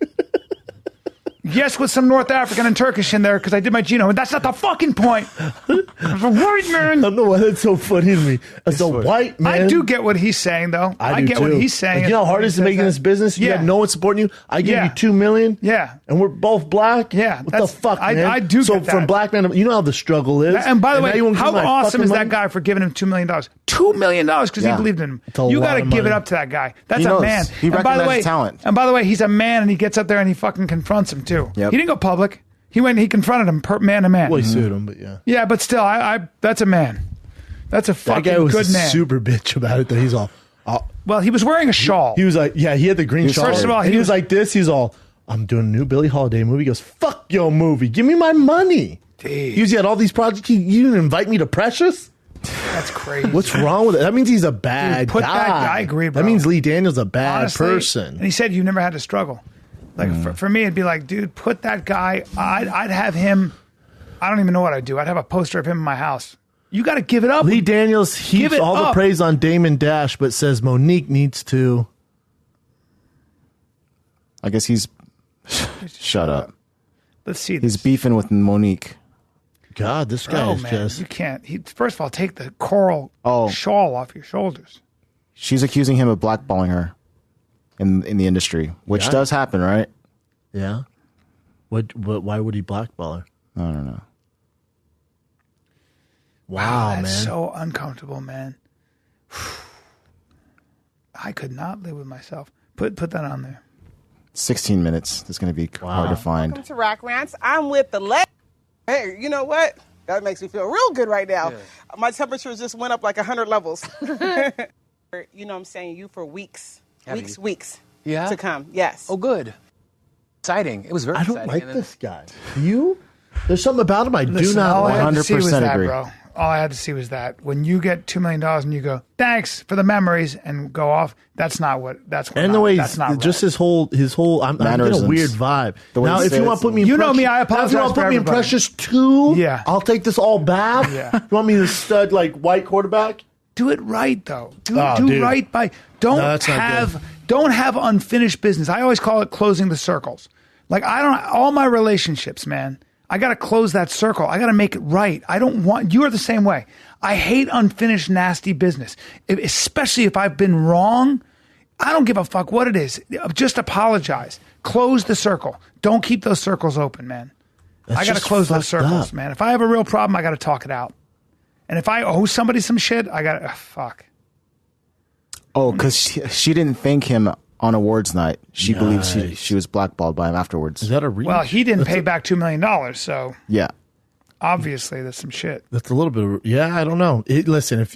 Yes, with some North African and Turkish in there because I did my genome. And that's not the fucking point. As a white man. I don't know why that's so funny to me. As a white man. I do get what he's saying, though. I do get too. what he's saying. Like, you know how hard it is to make in this business? You Yeah. have no one supporting you. I give Yeah. you $2 million. Yeah. And we're both black. Yeah, What the that's- fuck, I- man? I do So get that. from black man, you know how the struggle is. And by the now way, you won't give how my awesome fucking is money? that guy for giving him $2 million? $2 million because Yeah. he believed in him. It's a You lot got to of give it money. up to that guy. That's He a knows. man. He and by the way, recognizes talent. And by the way, he's a man, and he gets up there and he fucking confronts him too. Yep. He didn't go public. He went and he confronted him man to man. Well, he sued him, but yeah. Yeah, but still, I that's a man. That's a That fucking guy was good a man. super bitch about it, though. He's all. Well, he was wearing a shawl. He was like, yeah, he had the green shawl. First of all, and he he was was- like this. He's all, I'm doing a new Billie Holiday movie. He goes, fuck your movie. Give me my money. Dude. He had all these projects. You didn't invite me to Precious? That's crazy. What's wrong with it? That means he's a bad Dude, put guy. that guy- I agree, bro. That means Lee Daniels a bad Honestly, person. And he said you never had to struggle. Like for me, it'd be like, dude, put that guy. I'd have him. I don't even know what I'd do. I'd have a poster of him in my house. You got to give it up. Lee Daniels Give heaps it all the up. praise on Damon Dash, but says Monique needs to. I guess he's. Shut up. Let's see. He's This. beefing with Monique. God, this guy Oh is man, just. you can't. First of all, take the coral Oh. shawl off your shoulders. She's accusing him of blackballing her in the industry, which Yeah. does happen, right? Yeah. What? Why would he blackball her? I don't know. Wow, That's man. so uncomfortable, man. I could not live with myself. Put that on there. 16 minutes. It's going to be hard to find. Welcome to Rock Rants. I'm with the Hey, you know what? That makes me feel real good right now. My temperature just went up like 100 levels. You know I'm saying? You for weeks. Weeks Yeah? to come. Yes. Oh, good. Exciting. It was very I don't exciting. like And then- this guy. Do you? There's something about him I do Listen, not all I like. had to see was 100% that, agree. bro. All I had to see was that. When you get $2 million and you go, thanks for the memories and go off, that's not what. That's what. And the way that's he's not just right. his whole. I'm getting a Mannerisms. weird vibe. The way Now, he if you says want to put me, in You know me, I now, if you apologize want to for put me in everybody. Precious 2, Yeah. I'll take this all back. Yeah. You want me to stud like white quarterback? Do it right though. Do Dude. right by. No, that's not Don't have unfinished business. I always call it closing the circles. Like, all my relationships, man, I got to close that circle. I got to make it right. You are the same way. I hate unfinished, nasty business, especially if I've been wrong. I don't give a fuck what it is. Just apologize. Close the circle. Don't keep those circles open, man. I got to close those circles, man. If I have a real problem, I got to talk it out. And if I owe somebody some shit, I got to, fuck. Oh, because she didn't thank him on awards night. She believes she was blackballed by him afterwards. Is that a reach? Well, he didn't pay back $2 million, so. Yeah. Obviously, there's some shit. That's a little bit of, I don't know. Listen,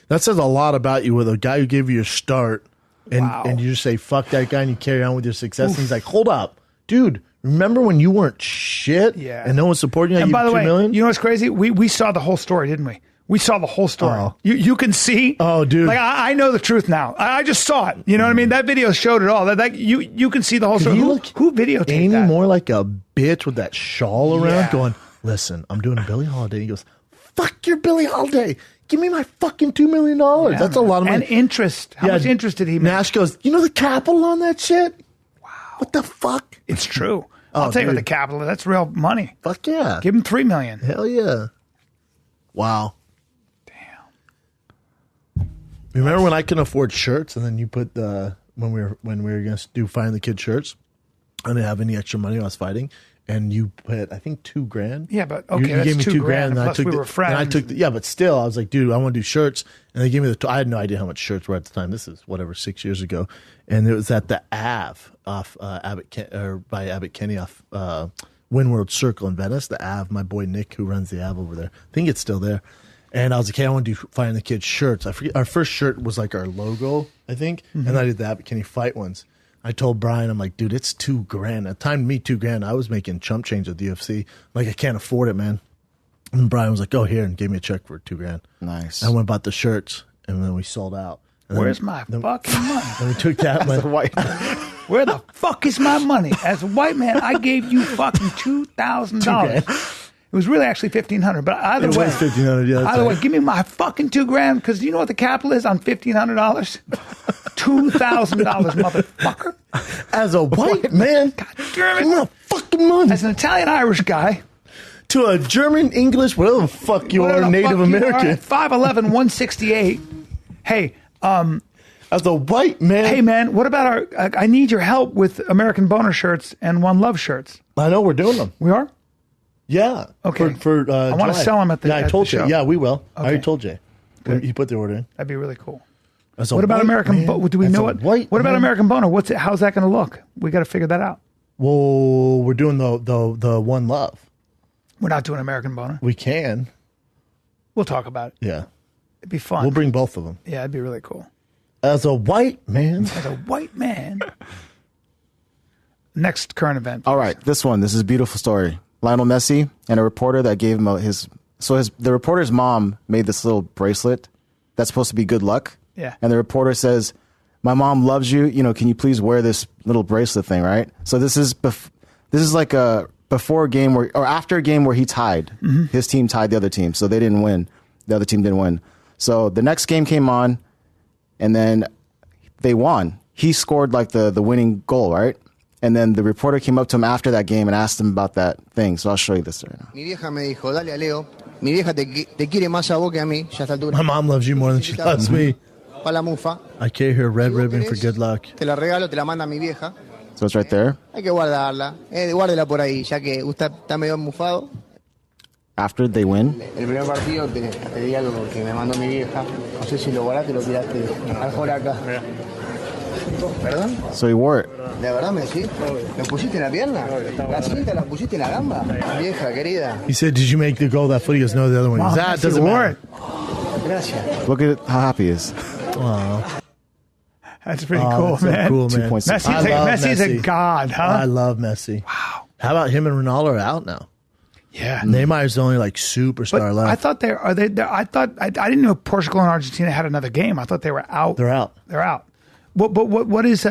that says a lot about you with a guy who gave you your start and you just say, fuck that guy and you carry on with your success. And he's like, hold up, dude. Remember when you weren't shit and no one's supporting you? And by the way, $2 million? you know what's crazy? We saw the whole story, didn't we? We saw the whole story. Oh. You can see. Oh, dude. Like I know the truth now. I just saw it. You know what I mean? That video showed it all. That you can see the whole story. Who videotaped Amy that? more like a bitch with that shawl around going, listen, I'm doing a Billie Holiday. He goes, fuck your Billie Holiday. Give me my fucking $2 million. Yeah, that's a lot of money. And interest. How much interest did he make? Nash goes, you know the capital on that shit? Wow. What the fuck? It's true. I'll tell you what the capital is. That's real money. Fuck yeah. Give him $3 million. Hell yeah. Wow. Remember when I couldn't afford shirts, and then you put when we were going to do Find the Kid shirts, I didn't have any extra money. I was fighting, and you put I think $2,000. Yeah, but okay, you gave me $2,000. And plus we were friends. And I took but still, I was like, dude, I want to do shirts, and they gave me I had no idea how much shirts were at the time. This is 6 years ago, and it was at the Ave off by Abbott Kinney off Windward Circle in Venice. The Ave, my boy Nick who runs the Ave over there. I think it's still there. And I was like, hey, I want to do Find the Kid shirts. I forget, our first shirt was like our logo, I think. Mm-hmm. And I did the Abbott Kinney fight ones. I told Bryan, I'm like, dude, it's $2,000. At the time, me, $2,000. I was making chump change at the UFC. Like, I can't afford it, man. And Bryan was like, go here and gave me a check for $2,000. Nice. I went and bought the shirts, and then we sold out. And where's my fucking money? And we took that money. Where the fuck is my money? As a white man, I gave you fucking $2,000. It was really actually $1,500, but either way, $1,500. Yeah, either way, give me my fucking $2,000 because you know what the capital is on $1,500? $2,000, motherfucker. As a white man, God damn it, give me my fucking money. As an Italian-Irish guy, to a German, English, whatever the fuck you are, Native American, 5'11", 168. Hey, as a white man, hey man, what about I need your help with American Boner shirts and One Love shirts. I know we're doing them. We are. Yeah. Okay. For I want to sell them at the. Yeah, I told you. Show. Yeah, we will. Okay. I already told Jay. Good. He put the order in. That'd be really cool. What about American? Do we know what? What about American Boner? How's that going to look? We got to figure that out. Well, we're doing the One Love. We're not doing American Boner. We can. We'll talk about it. Yeah. It'd be fun. We'll bring both of them. Yeah, it'd be really cool. As a white man. As a white man. Next current event. All right, this is a beautiful story. Lionel Messi and a reporter that gave him the reporter's mom made this little bracelet that's supposed to be good luck. Yeah. And the reporter says, my mom loves you. You know, can you please wear this little bracelet thing, right? So this is like a before a game or after a game where he tied. Mm-hmm. His team tied the other team, so they didn't win. The other team didn't win. So the next game came on, and then they won. He scored like the winning goal, right? And then the reporter came up to him after that game and asked him about that thing. So I'll show you this right now. Mi vieja me dijo, dale a Leo. Mi vieja te quiere más a vos que a mí, ya a esta altura. My mom loves you more than she loves me. Pa la mufa. I carry her red ribbon for good luck. Te la regalo, te la manda mi vieja. So it's right there. Hay que guardarla. Guárdela por ahí, ya que usted está medio mufado. After they win. El primer partido te di algo que me mandó mi vieja. No sé si lo guardaste o lo tiraste al fuera acá. ¿Perdón? So he wore it. ¿De verdad me decís? ¿Lo pusiste en la pierna? ¿La cinta la pusiste en la gamba? Vieja, querida. He said, did you make the goal? That foot? He goes, no, the other one. Wow, That doesn't matter. Gracias. Look at how happy he is. Wow. That's pretty cool, that's so man. cool, man. Messi's a god, huh? I love Messi. Wow. How about him and Ronaldo are out now? Yeah. Neymar's the only superstar left. I thought I didn't know Portugal and Argentina had another game. I thought they were out. They're out. They're out. What is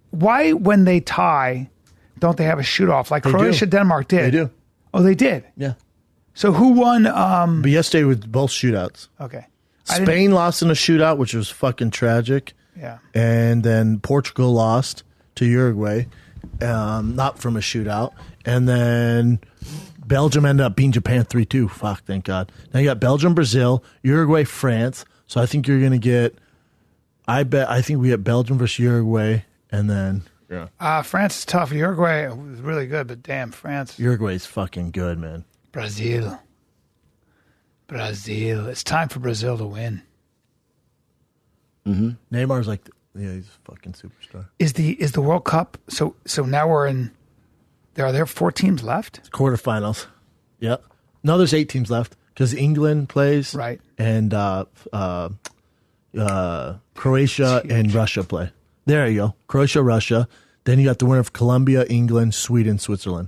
why when they tie, don't they have a shoot off like Croatia, Denmark did? They do. Oh, they did. Yeah. So who won? But yesterday was both shootouts. Okay. Spain lost in a shootout, which was fucking tragic. Yeah. And then Portugal lost to Uruguay. not from a shootout. And then Belgium ended up beating Japan 3-2. Fuck, thank God. Now you got Belgium, Brazil, Uruguay, France. So I think you're going to get, I think we get Belgium versus Uruguay, and then... Yeah. France is tough. Uruguay was really good, but damn, France. Uruguay's fucking good, man. Brazil. It's time for Brazil to win. Mm-hmm. Neymar's like, he's a fucking superstar. Is the World Cup? So now we're in. Are there 4 teams left? It's quarterfinals. Yep. No, there's 8 teams left because England plays, right, and Croatia and Russia play. There you go. Croatia, Russia. Then you got the winner of Colombia, England, Sweden, Switzerland.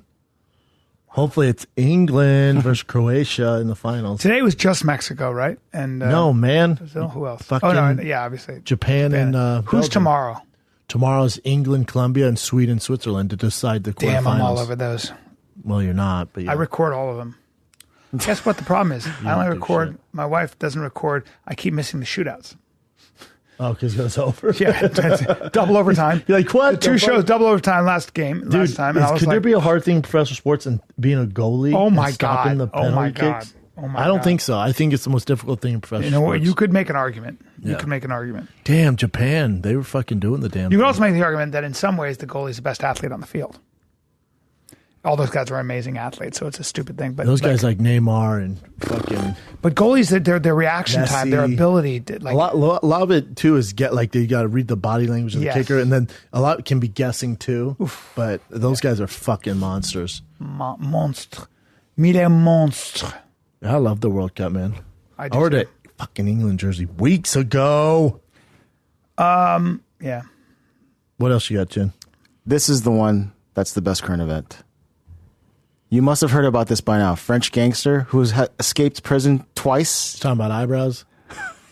Hopefully it's England versus Croatia in the finals. Today was just Mexico, right? And no, man. Brazil? Who else? Fucking yeah, obviously. Japan. And who's Belgium. tomorrow? Tomorrow's England, Colombia, and Sweden, Switzerland to decide the quarterfinals. Damn, I'm all over those. Well, you're not, but yeah. I record all of them. Guess what the problem is? I only record. My wife doesn't record. I keep missing the shootouts. Oh, because it goes over? Yeah. Double overtime. You're like, what? 2 shows, double overtime last time. And I was could there be a hard thing in professional sports and being a goalie? Oh, my stopping God. The penalty kicks? I don't think so. I think it's the most difficult thing in professional sports. You could make an argument. You could make an argument. Damn, Japan. They were fucking doing the damn You thing. could also make the argument that in some ways the goalie is the best athlete on the field. All those guys are amazing athletes, so it's a stupid thing. But those guys like Neymar and fucking. But goalies, their reaction time, their ability, to, like a lot of it too is you got to read the body language of the kicker, and then a lot can be guessing too. Oof. But those guys are fucking monsters. Monstre, mille monstre. I love the World Cup, man. I ordered a fucking England jersey weeks ago. Yeah. What else you got, Jen? This is the one that's the best current event. You must have heard about this by now. French gangster who has escaped prison twice. Talking about eyebrows?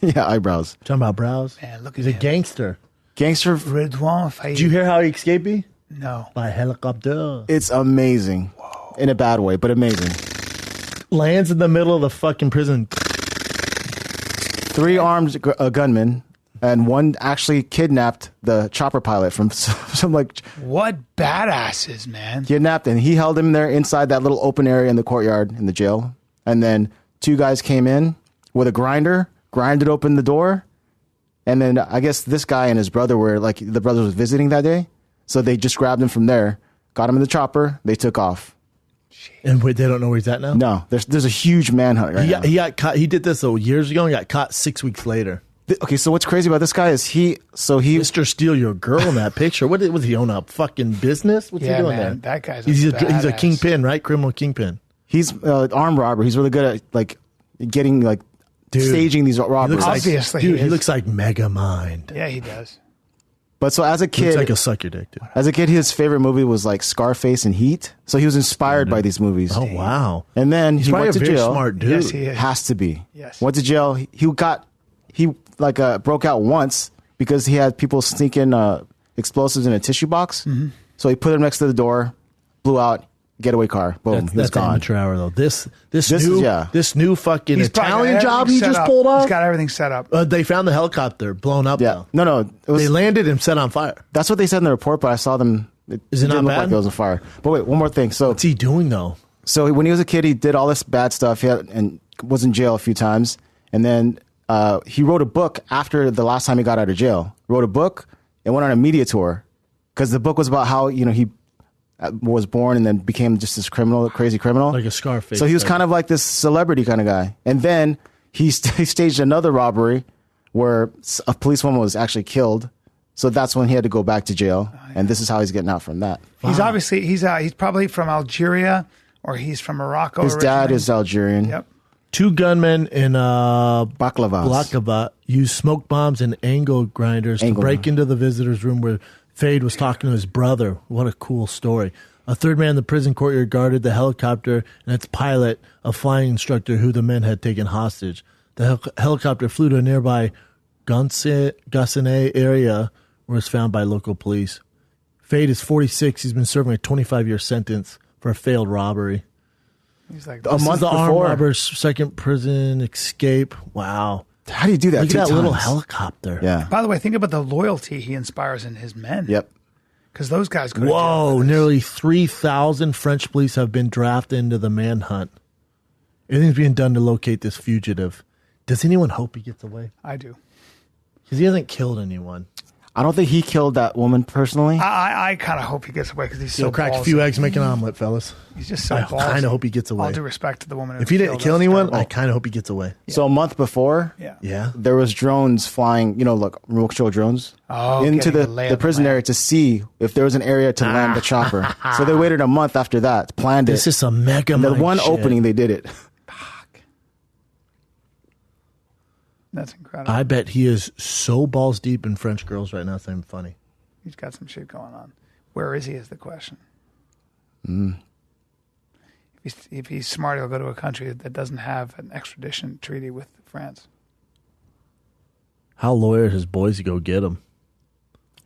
Yeah, eyebrows. Talking about brows? Man, look at He's a gangster. Gangster. Redouane Faye. Did you hear how he escaped me? No. By helicopter. It's amazing. Whoa. In a bad way, but amazing. Lands in the middle of the fucking prison. 3 armed gunmen. And one actually kidnapped the chopper pilot from some like... What badasses, man. Kidnapped, and he held him there inside that little open area in the courtyard in the jail. And then 2 guys came in with a grinder, grinded open the door. And then I guess this guy and his brother were like, the brother was visiting that day. So they just grabbed him from there, got him in the chopper, they took off. And wait, they don't know where he's at now? No, there's a huge manhunt right now. He got caught. He did this years ago and got caught 6 weeks later. Okay, so what's crazy about this guy is he Mr. Steal Your Girl in that picture. What was he own a fucking business? What's he doing man, there? That guy's he's a kingpin, right? Criminal kingpin. He's armed robber. He's really good at like getting like staging these robberies. Obviously, he looks like Megamind. Yeah, he does. But so as a kid, looks like a suck your dick, dude. As a kid, his favorite movie was like Scarface and Heat. So he was inspired by these movies. Oh wow! And then he went to jail. Smart dude. Yes, he is. Has to be. Yes. Went to jail. He broke out once because he had people sneaking explosives in a tissue box. Mm-hmm. So he put them next to the door, blew out, getaway car. Boom, he was gone. Amateur hour though. This new fucking Italian job he just up. pulled off. He's got everything set up. They found the helicopter blown up. Yeah, though. no, they landed and set on fire. That's what they said in the report, but I saw them. Is it not didn't look bad? like it was on fire. But wait, one more thing. So what's he doing though? So when he was a kid, he did all this bad stuff. And was in jail a few times, and then he wrote a book after the last time he got out of jail. Wrote a book and went on a media tour because the book was about how he was born and then became just this crazy criminal, like a Scarface. So he was kind of like this celebrity kind of guy. And then he staged another robbery where a policewoman was actually killed. So that's when he had to go back to jail, and this is how he's getting out from that. He's obviously he's probably from Algeria or he's from Morocco. His dad is Algerian. Yep. 2 gunmen in Baklava used smoke bombs and angle grinders to break into the visitor's room where Fade was talking to his brother. What a cool story. A 3rd man in the prison courtyard guarded the helicopter and its pilot, a flying instructor who the men had taken hostage. The helicopter flew to a nearby Gassene area where it was found by local police. Fade is 46. He's been serving a 25-year sentence for a failed robbery. He's like a month the before. Armed robber's second prison escape. Wow. How do you do that? Look at that 2 little times? helicopter. Yeah. By the way, think about the loyalty he inspires in his men. Yep. Because those guys go to Whoa, jail for this. nearly 3,000 French police have been drafted into the manhunt. Everything's being done to locate this fugitive. Does anyone hope he gets away? I do. Because he hasn't killed anyone. I don't think he killed that woman personally. I kind of hope he gets away because he's so He'll crack a few eggs, make an omelet, fellas. He's just so I ballsy. kind of hope he gets away. All due respect to the woman. If he didn't kill anyone, I I kind of hope he gets away. So a month before, Yeah. there was drones flying, look, remote control drones, into getting the lay the of the prison land. area to see if there was an area to land the chopper. So they waited a month after that, planned This it. is some mega And the mind one shit. opening, they did it. That's incredible. I bet he is so balls deep in French girls right now. It's not even funny. He's got some shit going on. Where is he is the question. If he's smart, he'll go to a country that doesn't have an extradition treaty with France. How loyal his boys to go get him?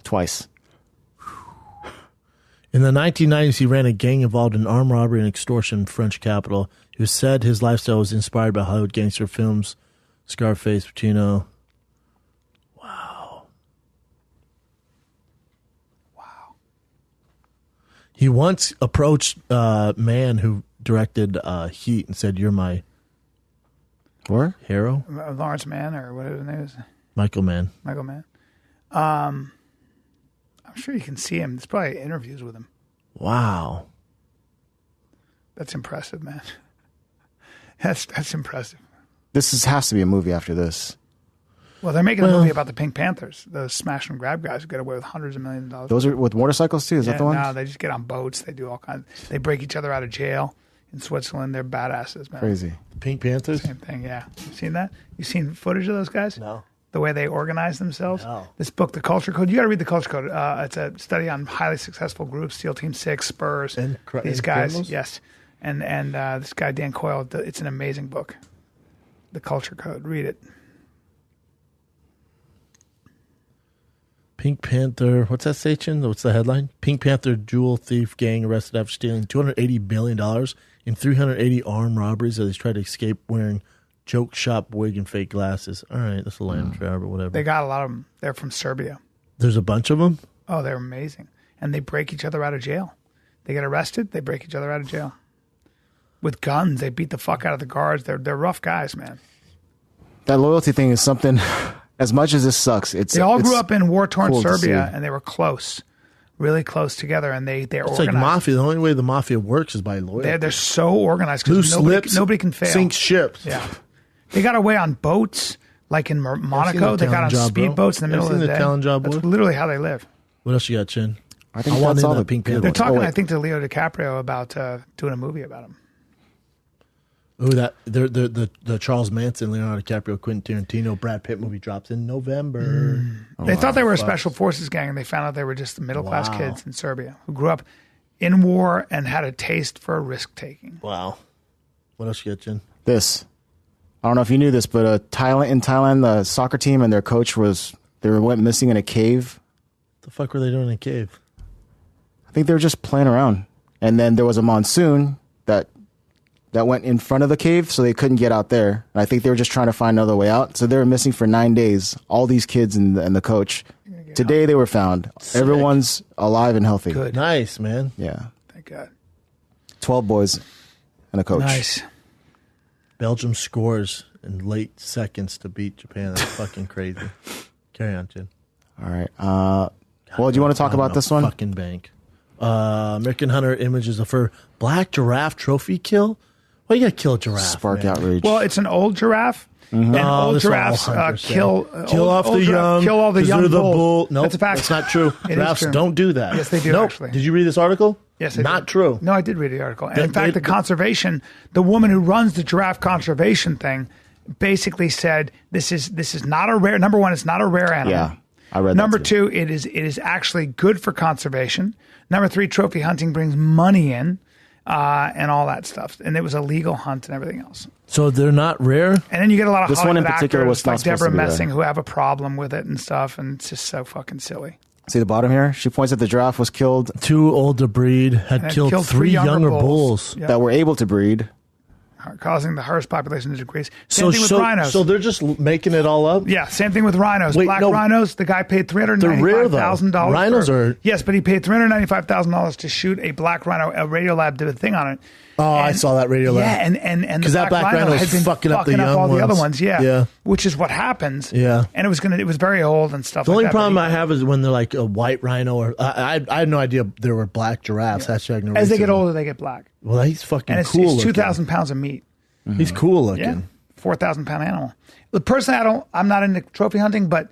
Twice. In the 1990s, he ran a gang involved in armed robbery and extortion in French capital. He said his lifestyle was inspired by Hollywood gangster films, Scarface, Pacino. Wow. He once approached a man who directed Heat and said, "You're my hero." Lawrence Mann, or whatever his name is. Michael Mann. Michael Mann. I'm sure you can see him. There's probably interviews with him. Wow. That's impressive, man. That's impressive. Has to be a movie after this. Well, they're making a movie about the Pink Panthers, those smash and grab guys who get away with hundreds of millions of dollars. Those are with motorcycles too? Is that the one? No, they just get on boats. They do all kinds. They break each other out of jail in Switzerland. They're badasses, man. Crazy. Pink Panthers? Same thing, yeah. You seen that? You seen footage of those guys? No. The way they organize themselves? No. This book, The Culture Code, you got to read The Culture Code. It's a study on highly successful groups, SEAL Team 6, Spurs, these guys. criminals? Yes. And this guy, Dan Coyle, it's an amazing book. The Culture Code. Read it. Pink Panther, what's that station? What's the headline? Pink Panther jewel thief gang arrested after stealing $280 billion in 380 armed robberies as they tried to escape wearing joke shop wig and fake glasses. All right, that's a lamb trap or whatever. They got a lot of them. They're from Serbia. There's a bunch of them? Oh, they're amazing. And they break each other out of jail. They get arrested, they break each other out of jail. With guns, they beat the fuck out of the guards. They're rough guys, man. That loyalty thing is something... As much as this sucks, they all grew up in war-torn cool Serbia, and they were close, really close together, and they're It's organized. like mafia. The only way the mafia works is by loyalty. They're so organized Loose because lips, nobody can fail. sink ships. Yeah, they got away on boats, like in Monaco. They got on speedboats in the middle of the day. Talent job, That's boy? literally how they live. What else you got, Chin? I think want that's in all that the Pink good Panther. They're ones. talking, Oh, wait. I think, to Leo DiCaprio about doing a movie about him. Oh, that the Charles Manson, Leonardo DiCaprio, Quentin Tarantino, Brad Pitt movie drops in November. They thought they were a special forces gang, and they found out they were just middle-class kids in Serbia who grew up in war and had a taste for risk-taking. Wow. What else you got, Jen? This. I don't know if you knew this, but in Thailand, the soccer team and their coach went missing in a cave. What the fuck were they doing in a cave? I think they were just playing around. And then there was a monsoon that went in front of the cave, so they couldn't get out there. And I think they were just trying to find another way out. So they were missing for 9 days, all these kids and the coach. Today they were found. Sick. Everyone's alive and healthy. Good. Nice, man. Yeah. Thank God. 12 boys and a coach. Nice. Belgium scores in late seconds to beat Japan. That's fucking crazy. Carry on, Jen. All right. Well, do you want to talk about this one? Fucking bank. American Hunter images of her black giraffe trophy kill. Why you gotta kill a giraffe? Spark man? outrage. Well, it's an old giraffe. And old that's what all giraffes hunters say. kill off old the giraffe, young. kill all the 'cause young they're the bulls. bull. Nope, That's a fact. that's not true. It is Giraffes true. don't do that. Yes, they do, Nope. actually. Did you read this article? Yes, I not did. true. No, I did read the article. And They- in fact, they- the conservation, the woman who runs the giraffe conservation thing, basically said this is not a rare. Number one, it's not a rare animal. Yeah, I read that Number too. two, it is actually good for conservation. Number three, trophy hunting brings money in, and all that stuff. And it was a legal hunt and everything else. So they're not rare. And then you get a lot of This one Hollywood in particular actors was not like supposed Deborah to be there. Messing who have a problem with it and stuff, and it's just so fucking silly. See the bottom here? She points at the giraffe was killed Too old to breed. Had And killed three younger bulls. Yeah. that were able to breed. causing the horse population to decrease. Same thing with rhinos. So they're just making it all up? Yeah, same thing with rhinos. Black rhinos, the guy paid $395,000. Rhinos are... Yes, but he paid $395,000 to shoot a black rhino. A Radiolab did a thing on it. Oh, I saw that Radiolab. Yeah, and because that black rhino had been fucking up the young all ones. the other ones. Yeah, which is what happens. Yeah, and it was very old and stuff. The only like that, problem I have is when they're like a white rhino, or I had no idea there were black giraffes. Yeah. As they get older, they get black. Well, he's fucking and cool. It's 2,000 pounds of meat. Mm-hmm. He's cool looking. Yeah, 4,000-pound animal. The person I'm not into trophy hunting, but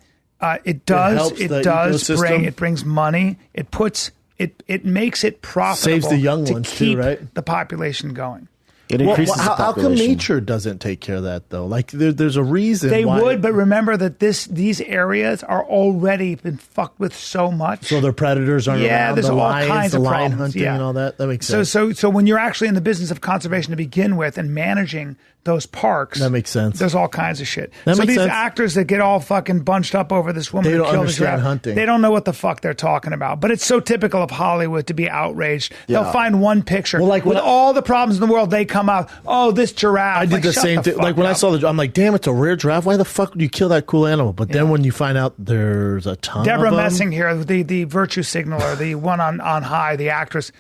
it does it brings money. It makes it profitable. Saves the young to ones keep too, right? the population going. It increases the how come nature doesn't take care of that though? Like there's a reason they would, but remember that these areas are already been fucked with so much. So their predators aren't around. There's all kinds of lion problems. hunting and all that. That makes sense. So when you're actually in the business of conservation to begin with and managing those parks, that makes sense. There's all kinds of shit. That so makes these sense. actors that get all fucking bunched up over this woman they who don't killed the giraffe, understand hunting. They don't know what the fuck they're talking about. But it's so typical of Hollywood to be outraged. Yeah. They'll find one picture. Well, like with all the problems in the world, they come out, oh, this giraffe. I did the same thing. Like when I saw I'm like, damn, it's a rare giraffe. Why the fuck would you kill that cool animal? But then when you find out there's a ton Deborah of them. Messing here, the virtue signaler, the one on high, the actress.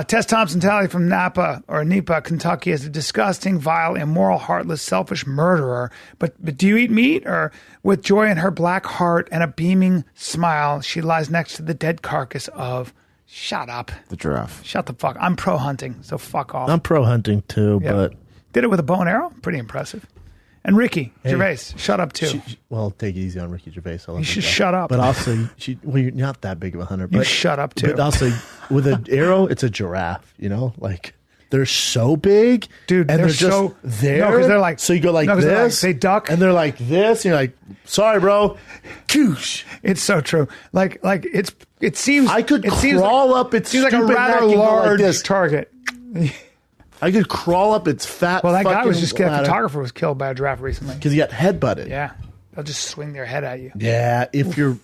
Tess Thompson Talley from Napa, Kentucky, is a disgusting, vile, immoral, heartless, selfish murderer. But do you eat meat? Or with joy in her black heart and a beaming smile, she lies next to the dead carcass of... Shut up. The giraffe. Shut the fuck. I'm pro hunting, so fuck off. I'm pro hunting too, but... Did it with a bow and arrow? Pretty impressive. And Ricky Gervais, shut up too. Well, take it easy on Ricky Gervais. You should shut up. But also, you're not that big of a hunter. But you shut up too. But also, with an arrow, it's a giraffe. You know, like they're so big, dude. And they're just so there. No, because they're like. So you go like this. They duck, and they're like this. And you're like, sorry, bro. Koosh. It's so true. Like it seems. I could crawl up its. Seems like a rather large target. I could crawl up its fat. Well, that guy was just that photographer was killed by a giraffe recently because he got headbutted. Yeah, they'll just swing their head at you. Yeah, if you're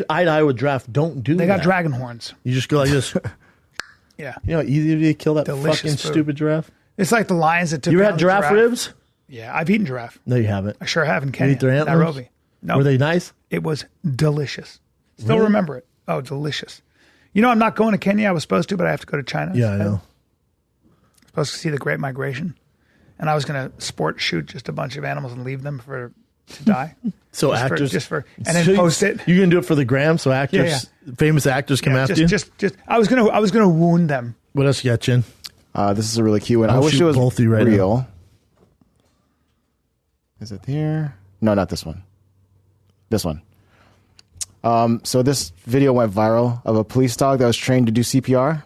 eye to eye with giraffe, don't do that. They got dragon horns. You just go like this. Yeah, you know, easy to kill that fucking stupid giraffe. It's like the lions that took. You ever had giraffe ribs? Yeah, I've eaten giraffe. No, you haven't. I sure have in Kenya. You eat their antlers? Nairobi. No, were they nice? It was delicious. Still remember it. Oh, delicious. You know, I'm not going to Kenya. I was supposed to, but I have to go to China. Yeah, I know. Supposed to see the Great Migration, and I was going to shoot just a bunch of animals and leave them to die. So just and then post it. You're going to do it for the gram, so actors, famous actors come after you. Just I was going to wound them. What else you got, Chin? This is a really cute one. I wish it was both you right real. Now. Is it here? No, not this one. This one. So this video went viral of a police dog that was trained to do CPR,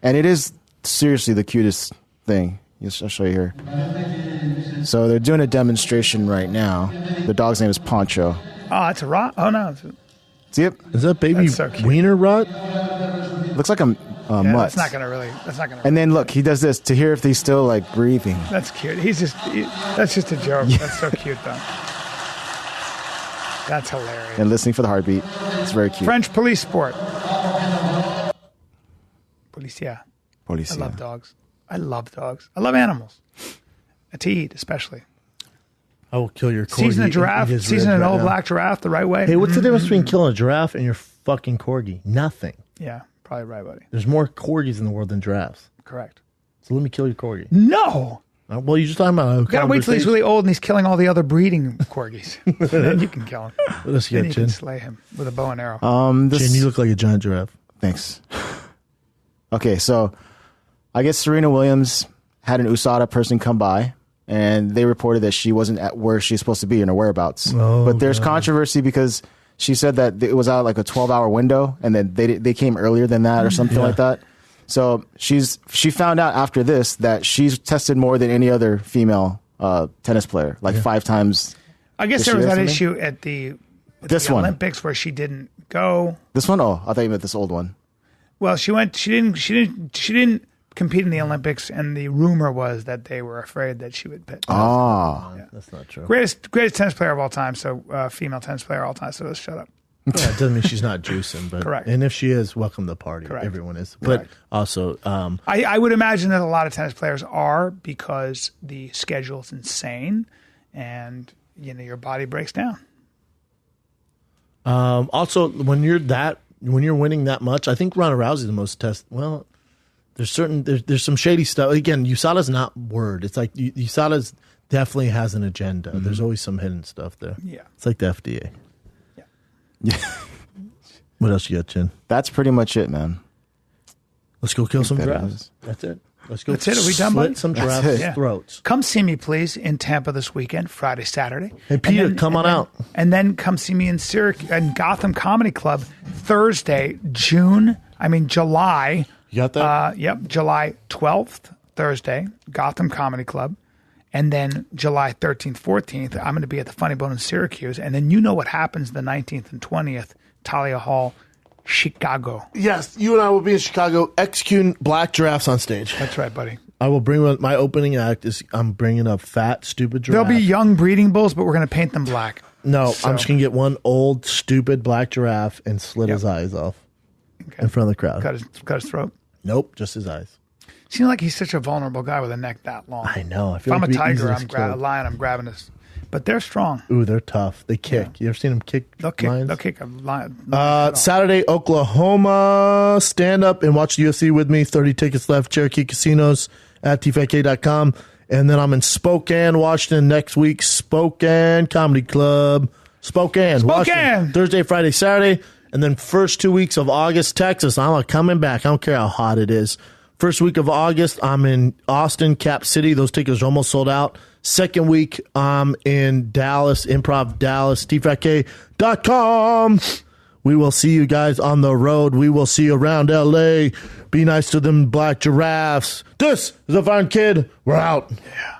and it is seriously the cutest thing. I'll show you here. So they're doing a demonstration right now. The dog's name is Poncho. Oh, it's a rot. Oh no, see it? Is that baby wiener rot? Looks like a mutt. That's not gonna. And then look, he does this to hear if he's still like breathing. That's cute. That's just a joke. Yeah. That's so cute though. That's hilarious. And listening for the heartbeat. It's very cute. French police sport. Policia. Policia. I love dogs. I love animals. To eat, especially. I will kill your corgi. Season a giraffe. Season an old black giraffe the right way. Hey, what's the difference between killing a giraffe and your fucking corgi? Nothing. Yeah, probably right, buddy. There's more corgis in the world than giraffes. Correct. So let me kill your corgi. No. Well, you're just talking about. Gotta wait till he's really old and he's killing all the other breeding corgis. Then you can kill him. Let's get Then you Chin. can slay him with a bow and arrow. Chin, you look like a giant giraffe. Thanks. Okay, so I guess Serena Williams had an USADA person come by, and they reported that she wasn't at where she's supposed to be in her whereabouts. But there's controversy because she said that it was out like a 12-hour window, and then they came earlier than that or something like that. So she found out after this that she's tested more than any other female tennis player, like 5 times. I guess there was that issue at the Olympics where she didn't go. This one? Oh, I thought you meant this old one. Well, she didn't compete in the Olympics, and the rumor was that they were afraid that she would pit. That's not true. Greatest tennis player of all time. So female tennis player of all time. So let's shut up. Yeah, it doesn't mean she's not juicing, but Correct. And if she is, welcome to the party. Correct. Everyone is. But Correct. also, I would imagine that a lot of tennis players are because the schedule is insane, and your body breaks down. also when you're winning that much, I think Ronda Rousey's the most test. Well, there's some shady stuff. Again, USADA's not word. It's like USADA's definitely has an agenda. Mm-hmm. There's always some hidden stuff there. Yeah, it's like the FDA. Yeah. What else you got, Chin? That's pretty much it, man. Let's go kill some that giraffes. is. That's it. Let's go. That's it. Are we done, buddy? Slit some giraffes' throats. Come see me, please, in Tampa this weekend, Friday, Saturday. Hey, Peter, come on out. And then come see me in Gotham Comedy Club Thursday, July. You got that? Yep, July 12th, Thursday, Gotham Comedy Club. And then July 13th, 14th, I'm going to be at the Funny Bone in Syracuse. And then you know what happens the 19th and 20th, Talia Hall, Chicago. Yes, you and I will be in Chicago executing black giraffes on stage. That's right, buddy. I will bring my opening act is I'm bringing a fat, stupid giraffe. There'll be young breeding bulls, but we're going to paint them black. No, I'm just going to get one old, stupid black giraffe and slit his eyes off in front of the crowd. Cut his throat? Nope, just his eyes. Seems like he's such a vulnerable guy with a neck that long. I know. I If feel I'm like a it'd be tiger, easy to I'm kill. a lion, I'm grabbing this. But they're strong. Ooh, they're tough. They kick. Yeah. You ever seen them kick lions? They'll kick a lion. Saturday, Oklahoma. Stand up and watch the UFC with me. 30 tickets left. Cherokee Casinos at tfatk.com. And then I'm in Spokane, Washington next week. Spokane Comedy Club. Spokane. Washington. Thursday, Friday, Saturday. And then first 2 weeks of August, Texas. I'm coming back. I don't care how hot it is. First week of August, I'm in Austin, Cap City. Those tickets are almost sold out. Second week, I'm in Dallas, Improv Dallas, tfatk.com. We will see you guys on the road. We will see you around LA. Be nice to them black giraffes. This is a fine kid. We're out. Yeah.